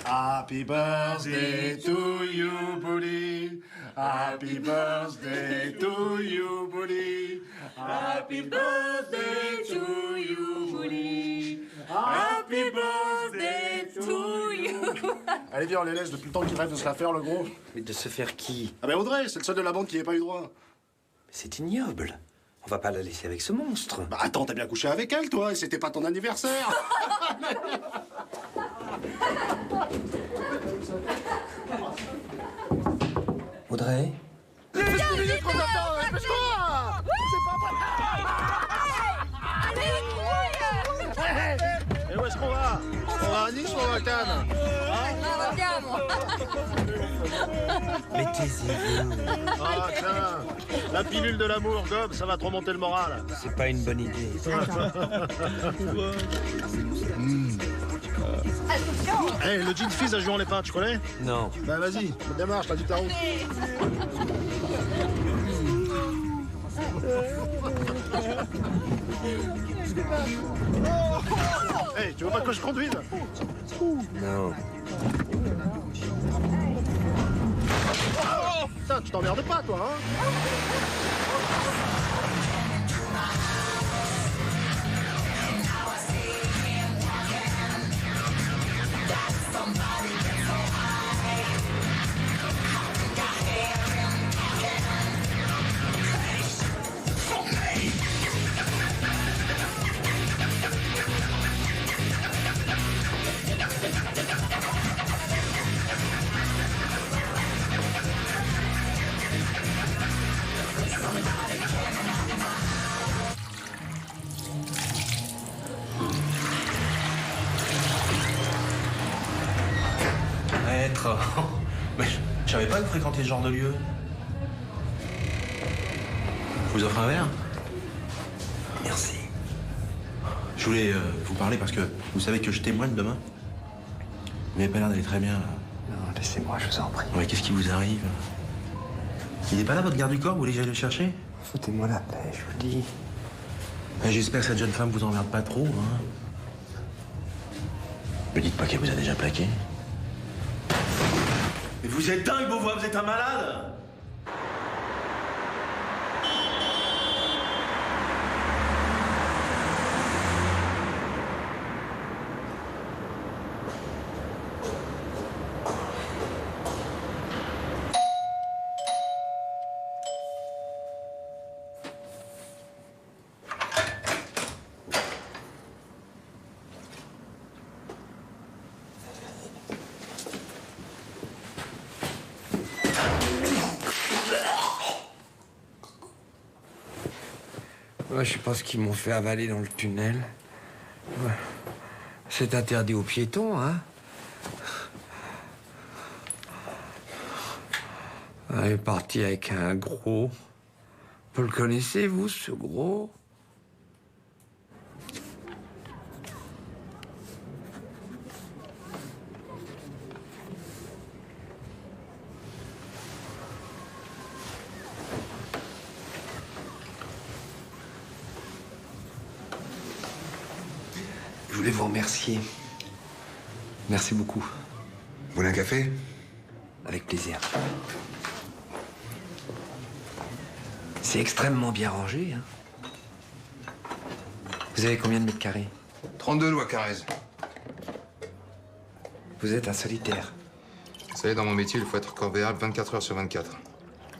Happy birthday to you, Bully. Happy birthday to you, Bully. Happy birthday to you, Bully. Happy birthday to you. Allez, viens, on les laisse depuis le temps qu'il rêve de se la faire, le gros. Mais de se faire qui? Ah ben Audrey, c'est le seul de la bande qui n'y ait pas eu droit. C'est ignoble. On va pas la laisser avec ce monstre. Bah attends, t'as bien couché avec elle, toi, et c'était pas ton anniversaire. Audrey? Dépêche-toi, dépêche-toi. sur Volcan. Mettez-y. Ah tiens, la pilule de l'amour, Gob, ça va te remonter le moral. C'est pas une bonne idée. Hey, le gin fizz a joué en les pains, tu connais? Non. Bah vas-y, démarre, t'as du ta route. Hey, tu veux pas que je conduise? Non. Oh, putain, tu t'emmerdes pas, toi, hein? Maître, mais je savais pas que vous fréquentiez ce genre de lieu. Je vous offre un verre? Merci. Je voulais vous parler parce que vous savez que je témoigne demain. Vous n'avez pas l'air d'aller très bien, là. Non, laissez-moi, je vous en prie. Ouais, qu'est-ce qui vous arrive? Il n'est pas là, votre garde du corps? Vous voulez que j'aille le chercher? Foutez-moi la paix, je vous dis. J'espère que cette jeune femme vous emmerde pas trop, hein. Me dites pas qu'elle vous a déjà plaqué. Mais vous êtes dingue, Beauvois, vous êtes un malade! Ouais, je pense qu'ils m'ont fait avaler dans le tunnel. Ouais. C'est interdit aux piétons, hein? Elle est partie avec un gros. Vous le connaissez, vous, ce gros? Je voulais vous remercier. Merci beaucoup. Vous voulez un café? Avec plaisir. C'est extrêmement bien rangé, hein. Vous avez combien de mètres carrés? 32 lois Carrez. Vous êtes un solitaire. Vous savez, dans mon métier, il faut être corvéable 24 heures sur 24.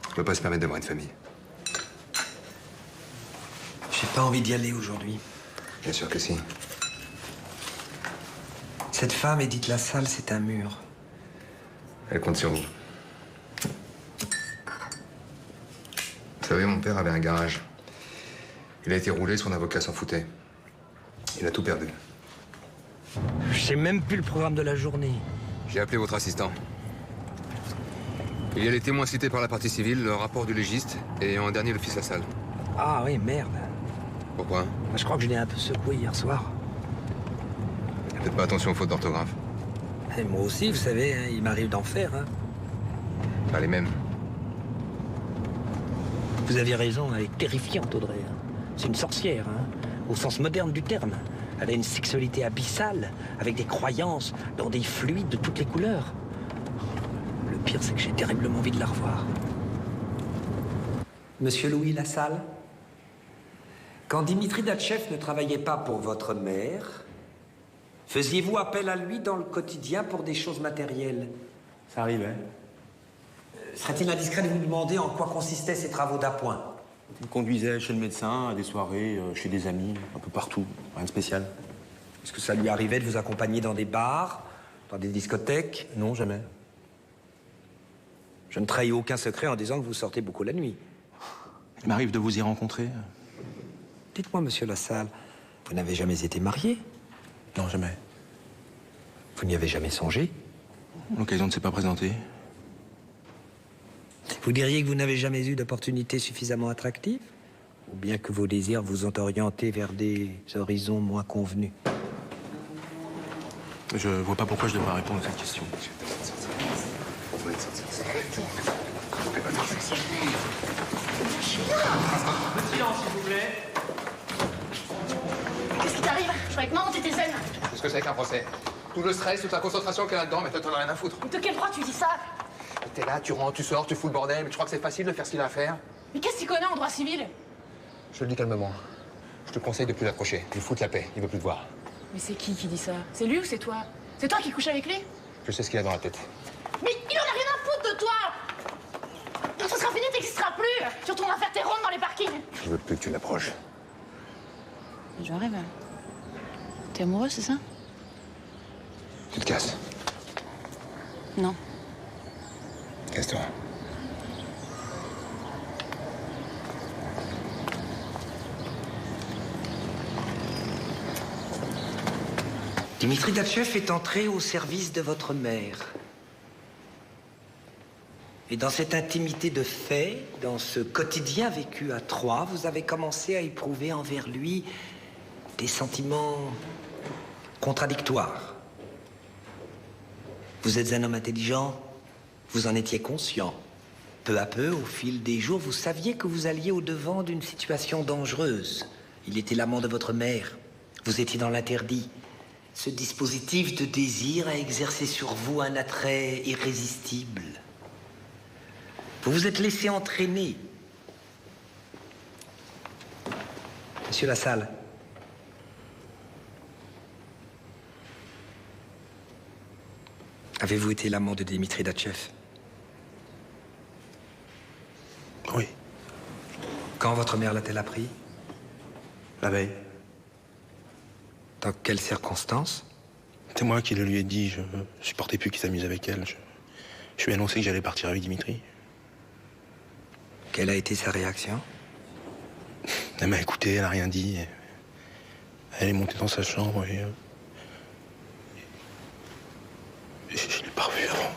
Je peux pas se permettre d'avoir une famille. J'ai pas envie d'y aller aujourd'hui. Bien sûr que si. Cette femme, Edith Lassalle, c'est un mur. Elle compte sur vous. Vous savez, mon père avait un garage. Il a été roulé, son avocat s'en foutait. Il a tout perdu. Je sais même plus le programme de la journée. J'ai appelé votre assistant. Il y a les témoins cités par la partie civile, le rapport du légiste et en dernier le fils Lassalle. Ah oui, merde. Pourquoi? Je crois que je l'ai un peu secoué hier soir. Faites pas attention aux fautes d'orthographe. Et moi aussi, vous savez, hein, il m'arrive d'en faire. Hein. Pas les mêmes. Vous aviez raison, elle est terrifiante, Audrey. Hein. C'est une sorcière, hein, au sens moderne du terme. Elle a une sexualité abyssale, avec des croyances dans des fluides de toutes les couleurs. Le pire, c'est que j'ai terriblement envie de la revoir. Monsieur Louis Lassalle, quand Dimitri Datchev ne travaillait pas pour votre mère, faisiez-vous appel à lui dans le quotidien pour des choses matérielles? Ça arrivait. Serait-il indiscret de vous demander en quoi consistaient ces travaux d'appoint? On conduisait chez le médecin, à des soirées, chez des amis, un peu partout. Rien de spécial. Est-ce que ça lui arrivait de vous accompagner dans des bars, dans des discothèques? Non, jamais. Je ne trahis aucun secret en disant que vous sortez beaucoup la nuit. Il m'arrive de vous y rencontrer. Dites-moi, monsieur Lassalle, vous n'avez jamais été marié? Non, jamais. Vous Vous n'y avez jamais songé? L'occasion ne s'est pas présentée. Vous diriez que vous n'avez jamais eu d'opportunité suffisamment attractive? Ou bien que vos désirs vous ont orienté vers des horizons moins convenus? Je vois pas pourquoi je devrais répondre à cette question. Silence, s'il vous plaît. Qu'est-ce qui t'arrive? Je croyais que maman t'étais zen. Qu'est-ce que c'est qu'un procès? Tout le stress, toute la concentration qu'il y a là-dedans, mais toi, t'en as rien à foutre. De quel droit tu dis ça? T'es là, tu rentres, tu sors, tu fous le bordel, mais tu crois que c'est facile de faire ce qu'il a à faire? Mais qu'est-ce que tu connais en droit civil? Je te le dis calmement. Je te conseille de plus l'approcher. Il fout la paix, il veut plus te voir. Mais c'est qui dit ça? C'est lui ou c'est toi? C'est toi qui couches avec lui? Je sais ce qu'il a dans la tête. Mais il en a rien à foutre de toi! Quand ce sera fini, t'existeras plus! Tu retourneras faire tes rondes dans les parkings! Je veux plus que tu l'approches. Je rêve. T'es amoureux, c'est ça? Tu te casses. Non. Casse-toi. Dimitri Datchev est entré au service de votre mère. Et dans cette intimité de fait, dans ce quotidien vécu à trois, vous avez commencé à éprouver envers lui des sentiments contradictoires. Vous êtes un homme intelligent, vous en étiez conscient. Peu à peu, au fil des jours, vous saviez que vous alliez au-devant d'une situation dangereuse. Il était l'amant de votre mère. Vous étiez dans l'interdit. Ce dispositif de désir a exercé sur vous un attrait irrésistible. Vous vous êtes laissé entraîner. Monsieur Lassalle. Avez-vous été l'amant de Dimitri Datchev? Oui. Quand votre mère l'a-t-elle appris? La veille. Dans quelles circonstances? C'est moi qui le lui ai dit. Je supportais plus qu'il s'amuse avec elle. Je lui ai annoncé que j'allais partir avec Dimitri. Quelle a été sa réaction? Elle m'a écouté, elle a rien dit. Elle est montée dans sa chambre et je l'ai pas revue avant.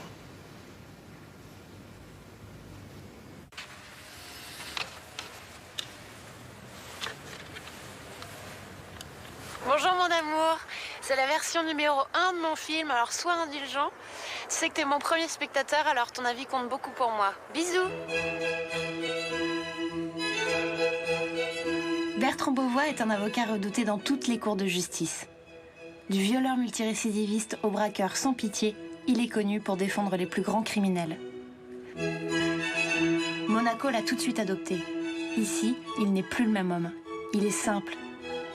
Bonjour mon amour, c'est la version numéro 1 de mon film, alors sois indulgent. Tu sais que t'es mon premier spectateur, alors ton avis compte beaucoup pour moi. Bisous. Bertrand Beauvois est un avocat redouté dans toutes les cours de justice. Du violeur multirécidiviste au braqueur sans pitié, il est connu pour défendre les plus grands criminels. Monaco l'a tout de suite adopté. Ici, il n'est plus le même homme. Il est simple,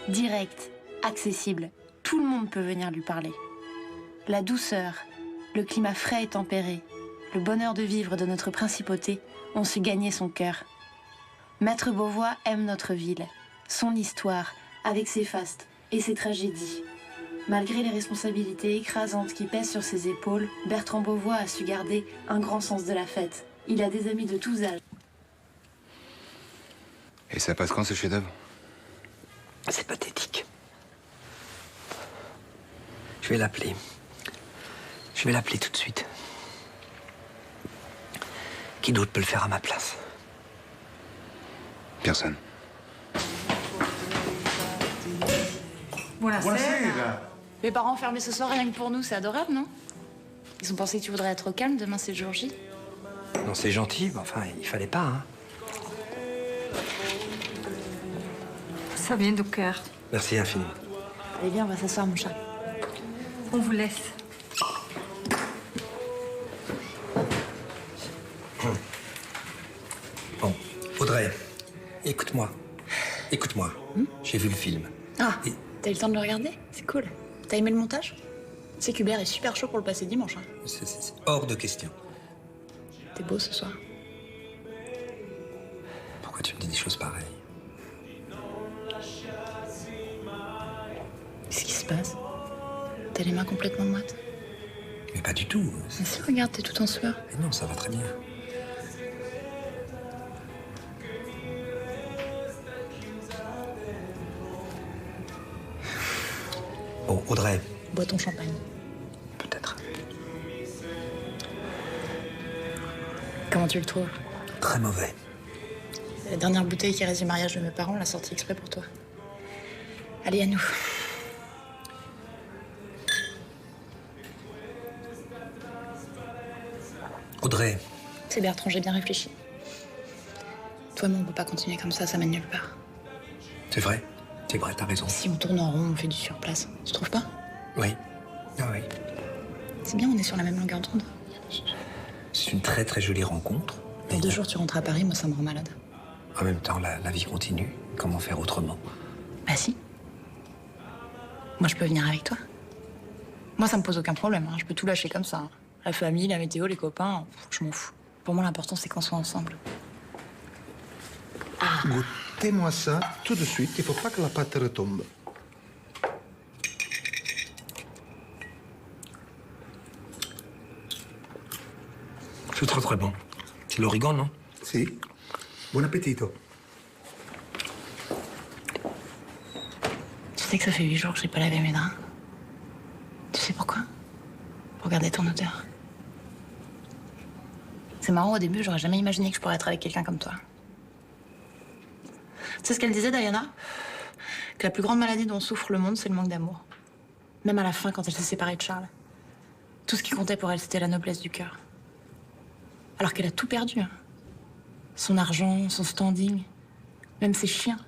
direct, accessible. Tout le monde peut venir lui parler. La douceur, le climat frais et tempéré, le bonheur de vivre de notre principauté ont su gagner son cœur. Maître Beauvois aime notre ville, son histoire, avec ses fastes et ses tragédies. Malgré les responsabilités écrasantes qui pèsent sur ses épaules, Bertrand Beauvois a su garder un grand sens de la fête. Il a des amis de tous âges. Et ça passe quand ce chef-d'œuvre? C'est pathétique. Je vais l'appeler. Je vais l'appeler tout de suite. Qui d'autre peut le faire à ma place? Personne. Buonasera. Mes parents fermés ce soir rien que pour nous, c'est adorable, non? Ils ont pensé que tu voudrais être au calme, demain c'est le jour J. Non, c'est gentil, mais enfin, il fallait pas, hein. Ça vient du cœur. Merci infiniment. Allez bien, on va s'asseoir, mon chat. On vous laisse. Bon, Audrey, écoute-moi. Écoute-moi. J'ai vu le film. Ah, t'as eu le temps de le regarder? C'est cool. T'as aimé le montage? C'est qu'Hubert est super chaud pour le passer dimanche. Hein. C'est hors de question. T'es beau ce soir. Pourquoi tu me dis des choses pareilles? Qu'est-ce qui se passe? T'as les mains complètement moites? Mais pas du tout. Mais si, regarde, t'es tout en sueur. Mais non, ça va très bien. Bon, Audrey. Bois ton champagne. Comment tu le trouves? Très mauvais. La dernière bouteille qui reste du mariage de mes parents, on l'a sortie exprès pour toi. Allez, à nous. Audrey. C'est Bertrand, j'ai bien réfléchi. Toi et moi, on peut pas continuer comme ça mène nulle part. C'est vrai, t'as raison. Si on tourne en rond, on fait du surplace. Tu trouves pas? Oui. Ah oui. C'est bien, on est sur la même longueur d'onde. C'est une très très jolie rencontre. Dans 2 jours, tu rentres à Paris, moi, ça me rend malade. En même temps, la vie continue. Comment faire autrement? Bah si. Moi, je peux venir avec toi. Moi, ça me pose aucun problème. Hein. Je peux tout lâcher comme ça. Hein. La famille, la météo, les copains, je m'en fous. Pour moi, l'important, c'est qu'on soit ensemble. Goûtez-moi ça tout de suite. Il faut pas que la pâte retombe. C'est très très bon. C'est l'origan, non? Si. Bon appétito. Tu sais que ça fait 8 jours que j'ai pas lavé mes draps. Tu sais pourquoi? Pour garder ton odeur. C'est marrant, au début, j'aurais jamais imaginé que je pourrais être avec quelqu'un comme toi. Tu sais ce qu'elle disait, Diana? Que la plus grande maladie dont souffre le monde, c'est le manque d'amour. Même à la fin, quand elle s'est séparée de Charles. Tout ce qui comptait pour elle, c'était la noblesse du cœur. Alors qu'elle a tout perdu. Hein. Son argent, son standing, même ses chiens.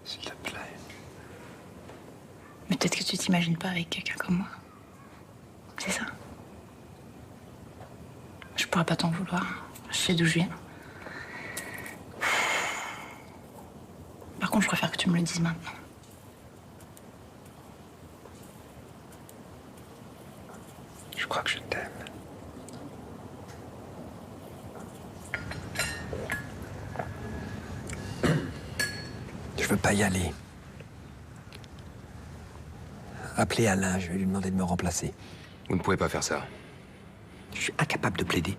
S'il te plaît. Mais peut-être que tu t'imagines pas avec quelqu'un comme moi. C'est ça. Je pourrais pas t'en vouloir. Je sais d'où je viens. Par contre, je préfère que tu me le dises maintenant. Je crois que je t'aime. Je veux pas y aller. Appelez Alain, je vais lui demander de me remplacer. Vous ne pouvez pas faire ça. Je suis incapable de plaider.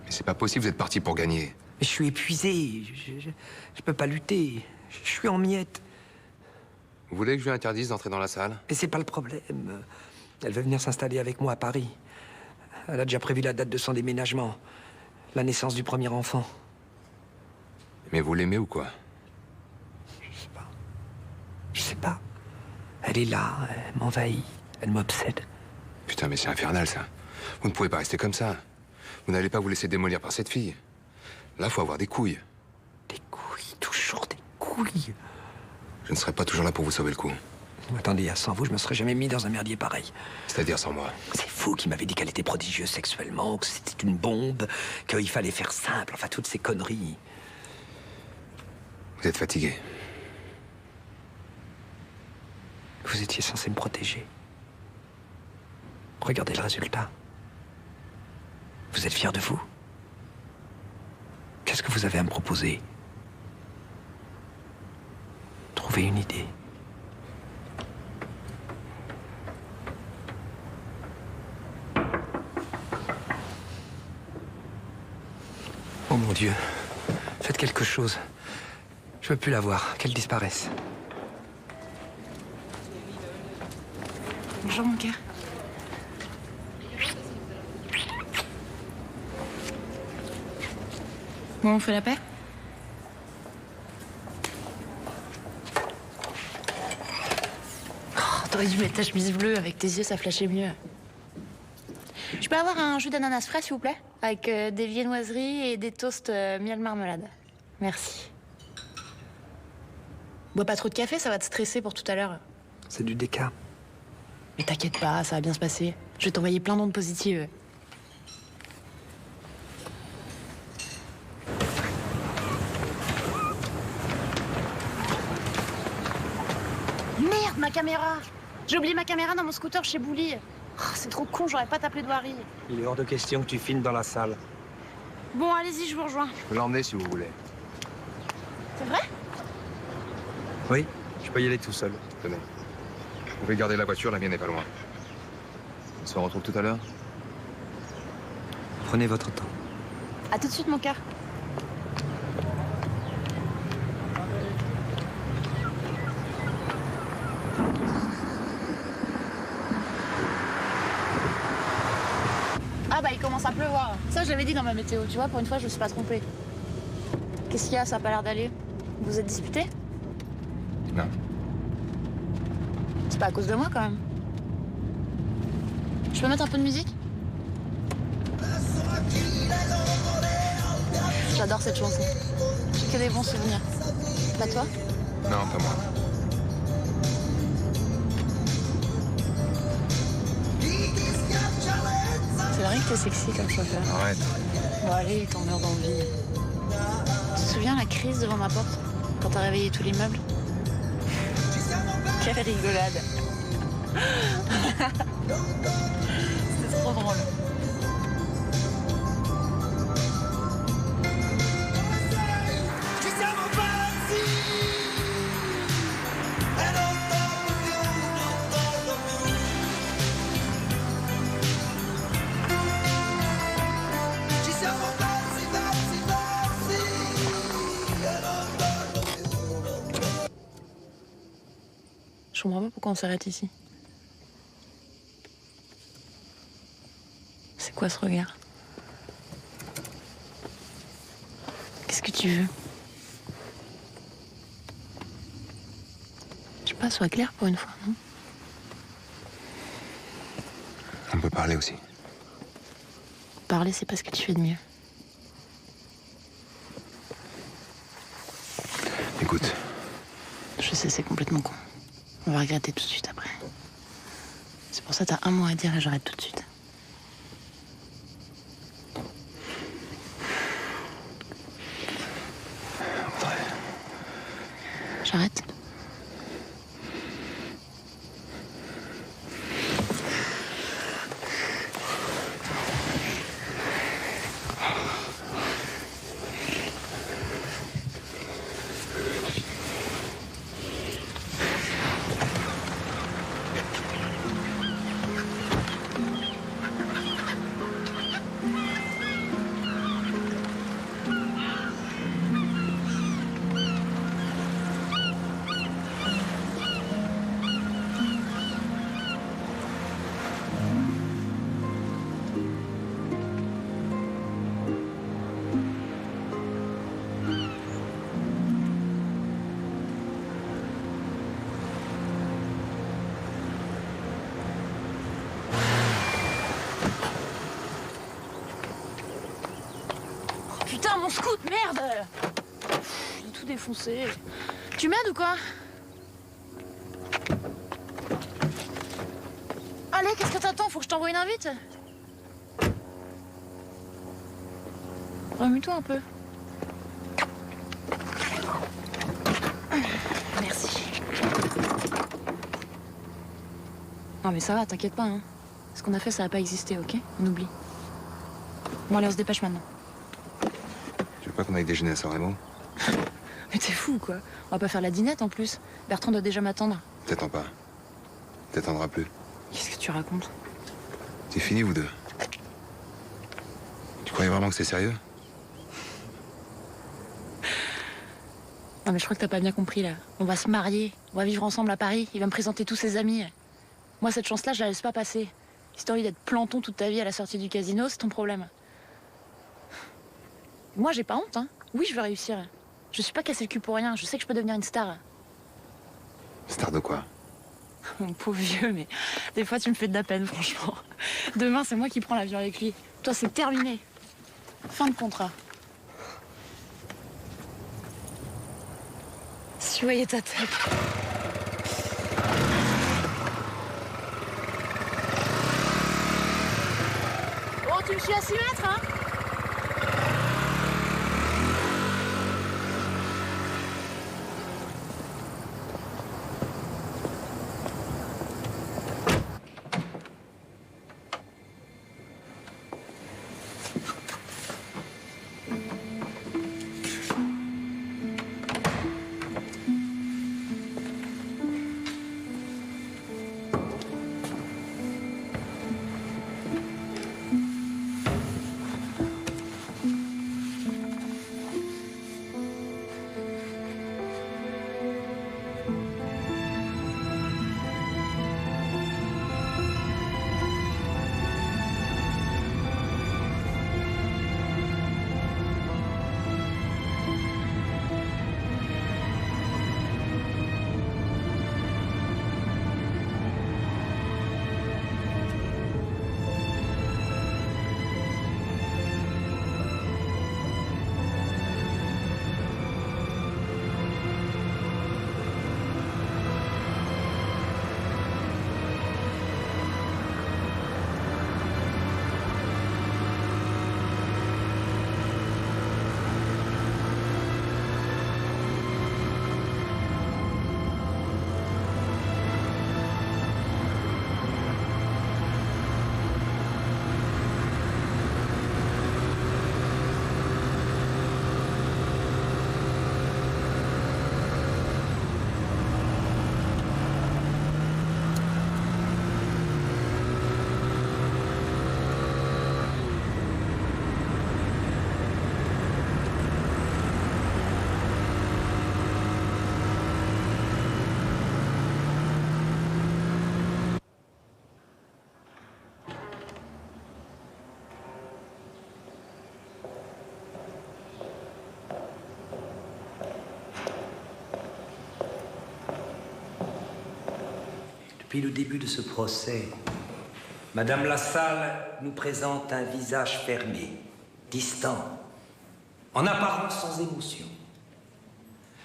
Mais c'est pas possible, vous êtes parti pour gagner. Mais je suis épuisé. Je peux pas lutter. Je suis en miettes. Vous voulez que je lui interdise d'entrer dans la salle? Et c'est pas le problème. Elle veut venir s'installer avec moi à Paris. Elle a déjà prévu la date de son déménagement. La naissance du premier enfant. Mais vous l'aimez ou quoi? Je sais pas. Elle est là, elle m'envahit, elle m'obsède. Putain, mais c'est infernal, ça. Vous ne pouvez pas rester comme ça. Vous n'allez pas vous laisser démolir par cette fille. Là, faut avoir des couilles. Des couilles, toujours des couilles. Je ne serai pas toujours là pour vous sauver le coup. Attendez, sans vous, je me serais jamais mis dans un merdier pareil. C'est-à-dire sans moi? C'est vous qui m'avez dit qu'elle était prodigieuse sexuellement, que c'était une bombe, qu'il fallait faire simple, enfin toutes ces conneries. Vous êtes fatigué. Vous étiez censé me protéger. Regardez le résultat. Vous êtes fier de vous? Qu'est-ce que vous avez à me proposer? Trouvez une idée. Oh mon Dieu. Faites quelque chose. Je veux plus la voir. Qu'elle disparaisse. Bonjour, mon cœur. Bon, on fait la paix? Oh, t'aurais dû mettre ta chemise bleue. Avec tes yeux, ça flashait mieux. Je peux avoir un jus d'ananas frais, s'il vous plaît? Avec des viennoiseries et des toasts miel marmelade. Merci. Bois pas trop de café, ça va te stresser pour tout à l'heure. C'est du déca. Mais t'inquiète pas, ça va bien se passer. Je vais t'envoyer plein d'ondes positives. Merde, ma caméra! J'ai oublié ma caméra dans mon scooter chez Bouli. Oh, c'est trop con, j'aurais pas t'appeler de Harry. Il est hors de question que tu filmes dans la salle. Bon, allez-y, je vous rejoins. Je peux l'emmener si vous voulez. C'est vrai? Oui, je peux y aller tout seul. Tenez. Vous pouvez garder la voiture, la mienne n'est pas loin. On se retrouve tout à l'heure? Prenez votre temps. À tout de suite, mon cœur. Ah bah bah il commence à pleuvoir. Ça, je l'avais dit dans ma météo, tu vois, pour une fois, je me suis pas trompée. Qu'est-ce qu'il y a? Ça a pas l'air d'aller. Vous êtes disputés? Non. C'est pas à cause de moi, quand même. Je peux mettre un peu de musique? J'adore cette chanson. J'ai que des bons souvenirs. Pas toi? Non, pas moi. C'est vrai que t'es sexy comme chauffeur. Arrête. Bon, allez, t'en meurs d'envie. Tu te souviens la crise devant ma porte? Quand t'as réveillé tout l'immeuble? Quelle rigolade. C'était trop drôle. Je comprends pas pourquoi on s'arrête ici. C'est quoi ce regard? Qu'est-ce que tu veux? Je sais pas, sois clair pour une fois, non? On peut parler aussi. Parler, c'est pas ce que tu fais de mieux. Écoute. Je sais, c'est complètement con. On va regretter tout de suite après. C'est pour ça que t'as un mot à dire et j'arrête tout de suite. Audrey. J'arrête? Putain, mon scout, merde! J'ai tout défoncé. Tu m'aides ou quoi? Allez, qu'est-ce que t'attends? Faut que je t'envoie une invite? Remue-toi un peu. Merci. Non mais ça va, t'inquiète pas, hein. Ce qu'on a fait, ça va pas exister, ok? On oublie. Bon allez, on se dépêche maintenant. Tu veux pas qu'on aille déjeuner à San Remo? Mais t'es fou, quoi. On va pas faire la dînette, en plus. Bertrand doit déjà m'attendre. T'attends pas. T'attendras plus. Qu'est-ce que tu racontes? C'est fini, vous deux. Tu croyais vraiment que c'est sérieux? Non, mais je crois que t'as pas bien compris, là. On va se marier. On va vivre ensemble à Paris. Il va me présenter tous ses amis. Moi, cette chance-là, je la laisse pas passer. Si t'as envie d'être planton toute ta vie à la sortie du casino, c'est ton problème. Moi, j'ai pas honte, hein. Oui, je veux réussir. Je suis pas cassé le cul pour rien. Je sais que je peux devenir une star. Star de quoi? Mon pauvre vieux, mais des fois, tu me fais de la peine, franchement. Demain, c'est moi qui prends l'avion avec lui. Toi, c'est terminé. Fin de contrat. Si tu voyais ta tête. Oh, tu me suis à 6 mètres, hein? Depuis le début de ce procès, Madame Lassalle nous présente un visage fermé, distant, en apparence sans émotion.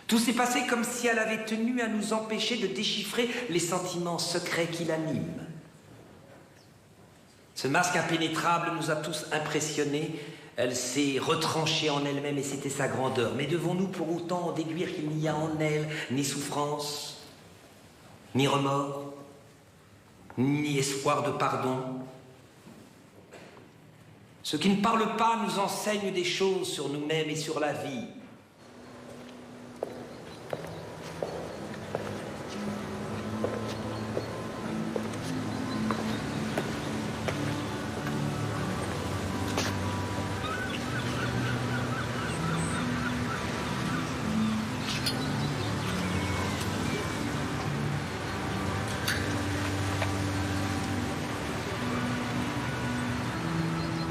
Tout s'est passé comme si elle avait tenu à nous empêcher de déchiffrer les sentiments secrets qui l'animent. Ce masque impénétrable nous a tous impressionnés. Elle s'est retranchée en elle-même et c'était sa grandeur. Mais devons-nous pour autant en déduire qu'il n'y a en elle ni souffrance, ni remords, ni espoir de pardon? Ceux qui ne parlent pas nous enseignent des choses sur nous-mêmes et sur la vie.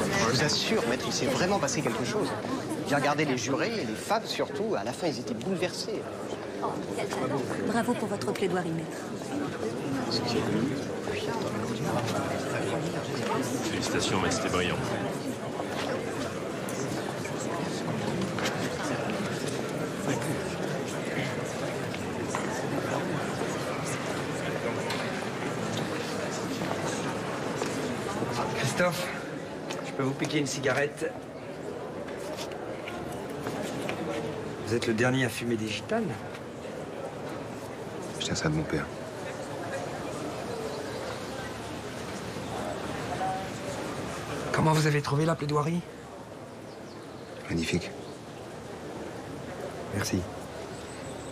Je vous assure, maître, il s'est vraiment passé quelque chose. J'ai regardé les jurés et les femmes surtout. À la fin, ils étaient bouleversés. Bravo pour votre plaidoirie, maître. Félicitations, maître, c'était brillant. Christophe, je peux vous piquer une cigarette? Vous êtes le dernier à fumer des gitanes? Je tiens ça de mon père. Comment vous avez trouvé la plaidoirie? Magnifique. Merci.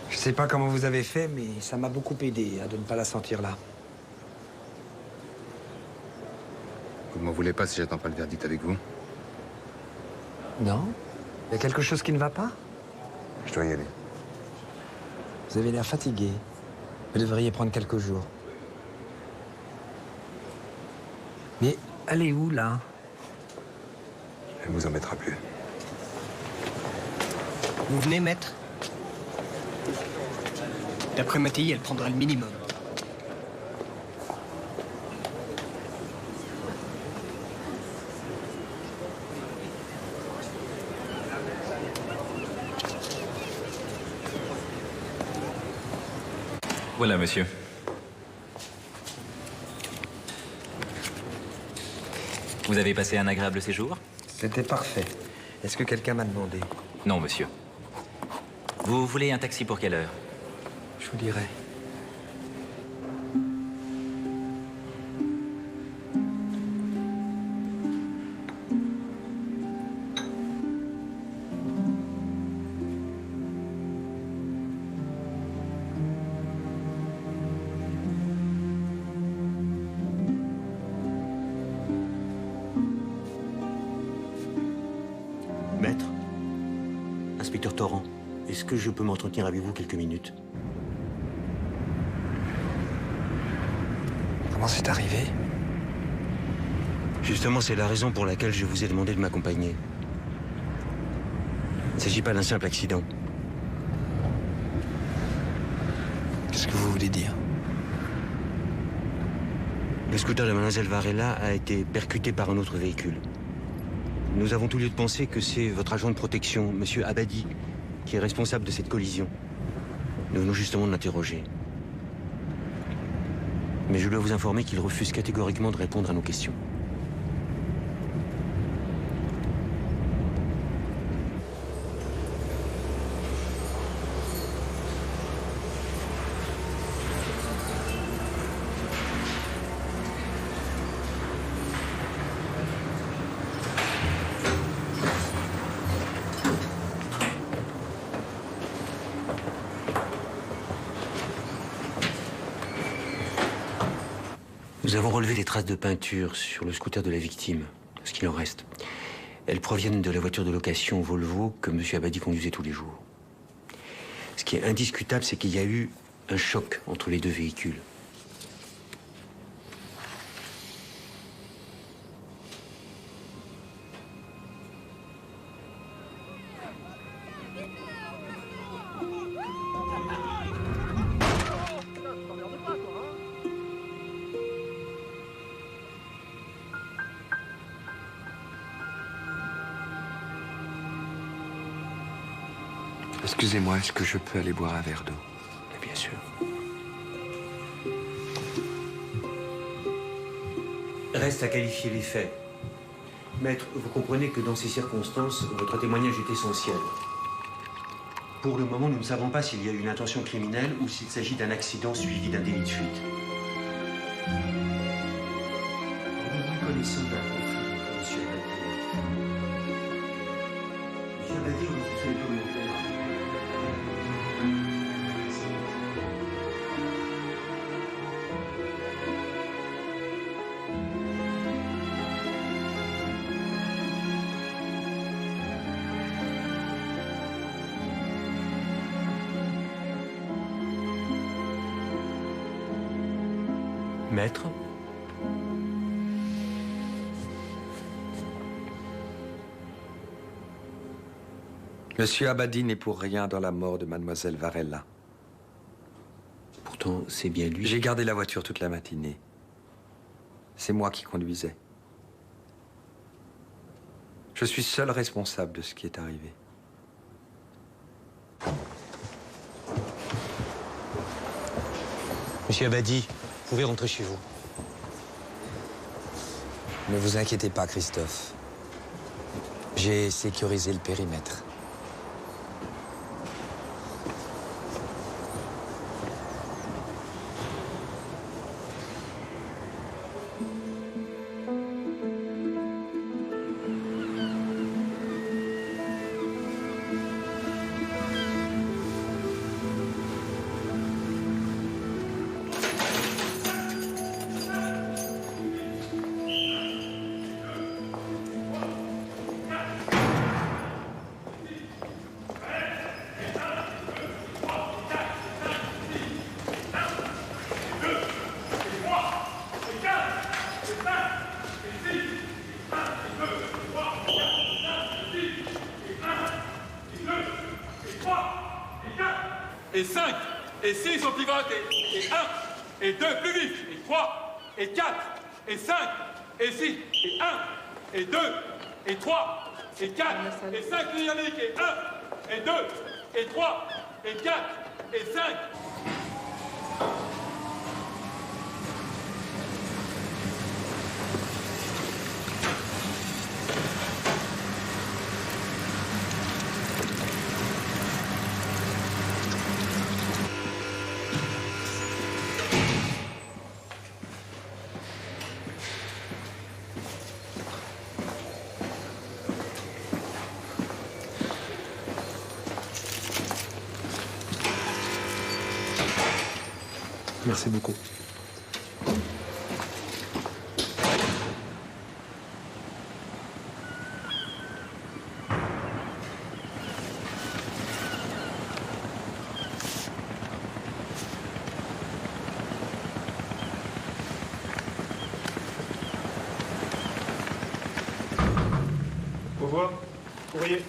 Je sais pas comment vous avez fait, mais ça m'a beaucoup aidé à de ne pas la sentir là. Vous ne m'en voulez pas si j'attends pas le verdict avec vous? Non? Il y a quelque chose qui ne va pas? Je dois y aller. Vous avez l'air fatigué. Vous devriez prendre quelques jours. Mais allez où, là? Elle ne vous embêtera plus. Vous venez, maître? D'après Mattei, elle prendra le minimum. Voilà, monsieur. Vous avez passé un agréable séjour? C'était parfait. Est-ce que quelqu'un m'a demandé? Non, monsieur. Vous voulez un taxi pour quelle heure? Je vous dirai. Maître, inspecteur Torrent, est-ce que je peux m'entretenir avec vous quelques minutes? Comment c'est arrivé? Justement, c'est la raison pour laquelle je vous ai demandé de m'accompagner. Il ne s'agit pas d'un simple accident. Qu'est-ce que vous voulez dire? Le scooter de Mademoiselle Varela a été percuté par un autre véhicule. Nous avons tout lieu de penser que c'est votre agent de protection, Monsieur Abadi, qui est responsable de cette collision. Nous venons justement de l'interroger. Mais je dois vous informer qu'il refuse catégoriquement de répondre à nos questions. Nous avons relevé des traces de peinture sur le scooter de la victime, ce qu'il en reste. Elles proviennent de la voiture de location Volvo que M. Abadi conduisait tous les jours. Ce qui est indiscutable, c'est qu'il y a eu un choc entre les deux véhicules. Excusez-moi, est-ce que je peux aller boire un verre d'eau? Bien sûr. Reste à qualifier les faits. Maître, vous comprenez que dans ces circonstances, votre témoignage est essentiel. Pour le moment, nous ne savons pas s'il y a eu une intention criminelle ou s'il s'agit d'un accident suivi d'un délit de fuite. Nous connaissons d'un conflit, monsieur Abadi. Monsieur Abadi, on vous fait un commentaire. Maître? Monsieur Abadi n'est pour rien dans la mort de mademoiselle Varela. Pourtant, c'est bien lui. J'ai gardé la voiture toute la matinée. C'est moi qui conduisais. Je suis seul responsable de ce qui est arrivé. Monsieur Abadi, vous pouvez rentrer chez vous. Ne vous inquiétez pas, Christophe. J'ai sécurisé le périmètre. Et 5, et 6, on pivote, et 1, et 2, plus vite, et 3, et 4, et 5, et 6, et 1, et 2, et 3, et 4, et 5, Yannick, et 1, et 2, et 3, et 4, et 5. Merci beaucoup. Au revoir. Courrier.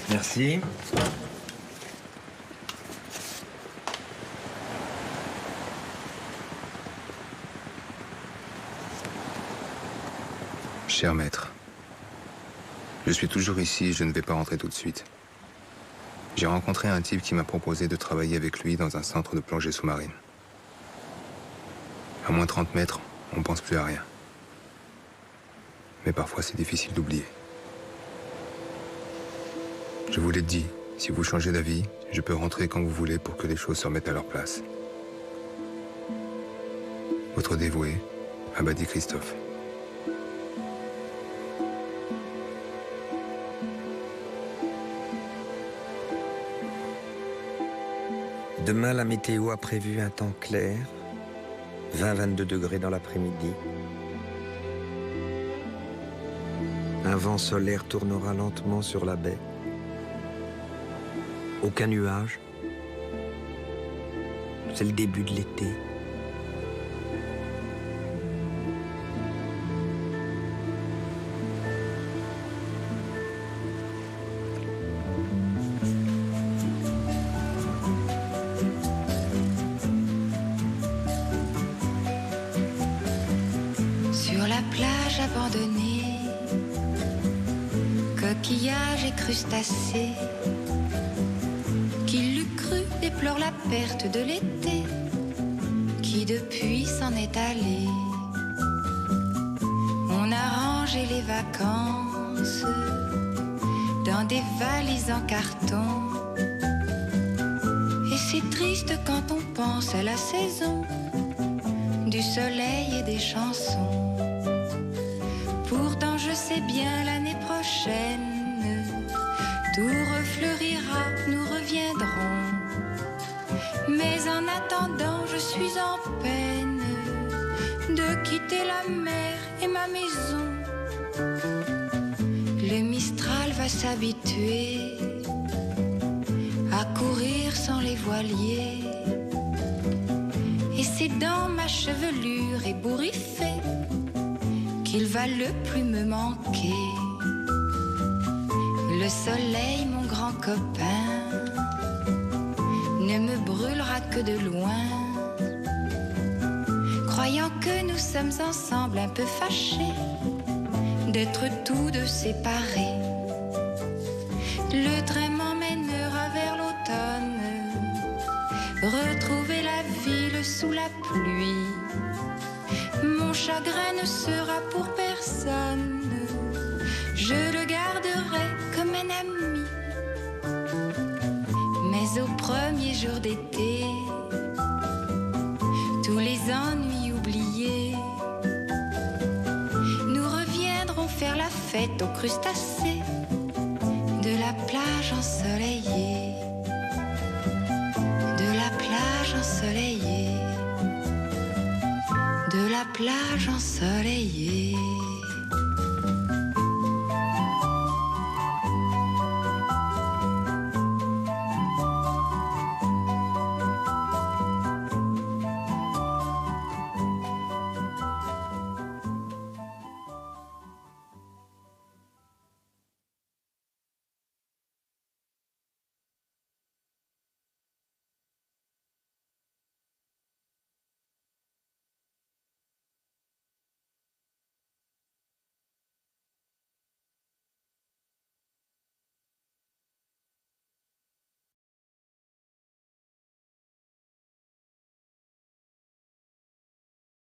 Merci. Cher maître, je suis toujours ici et je ne vais pas rentrer tout de suite. J'ai rencontré un type qui m'a proposé de travailler avec lui dans un centre de plongée sous-marine. À moins 30 mètres, on pense plus à rien. Mais parfois, c'est difficile d'oublier. Je vous l'ai dit, si vous changez d'avis, je peux rentrer quand vous voulez pour que les choses se remettent à leur place. Votre dévoué, Abadi Christophe. Demain, la météo a prévu un temps clair, 20-22 degrés dans l'après-midi. Un vent solaire tournera lentement sur la baie. Aucun nuage. C'est le début de l'été. Sur la plage abandonnée, coquillages et crustacés. Qui l'eût cru déplore la perte de l'été, qui depuis s'en est allé. On a rangé les vacances dans des valises en carton. Et c'est triste quand on pense à la saison du soleil et des chansons. Pourtant je sais bien l'année prochaine tout refleurira, nous reviendrons. Mais en attendant je suis en peine de quitter la mer et ma maison. Le Mistral va s'habituer à courir sans les voiliers. Et c'est dans ma chevelure ébouriffée qu'il va le plus me manquer. Le soleil, mon grand copain, ne me brûlera que de loin. Croyant que nous sommes ensemble un peu fâchés d'être tous deux séparés. Le train m'emmènera vers l'automne, retrouver la ville sous la pluie. Mon chagrin ne sera pour personne, je le garderai comme un ami. Mais au premier jour d'été, tous les ennuis oubliés, nous reviendrons faire la fête aux crustacés de la plage ensoleillée, de la plage ensoleillée, de la plage ensoleillée.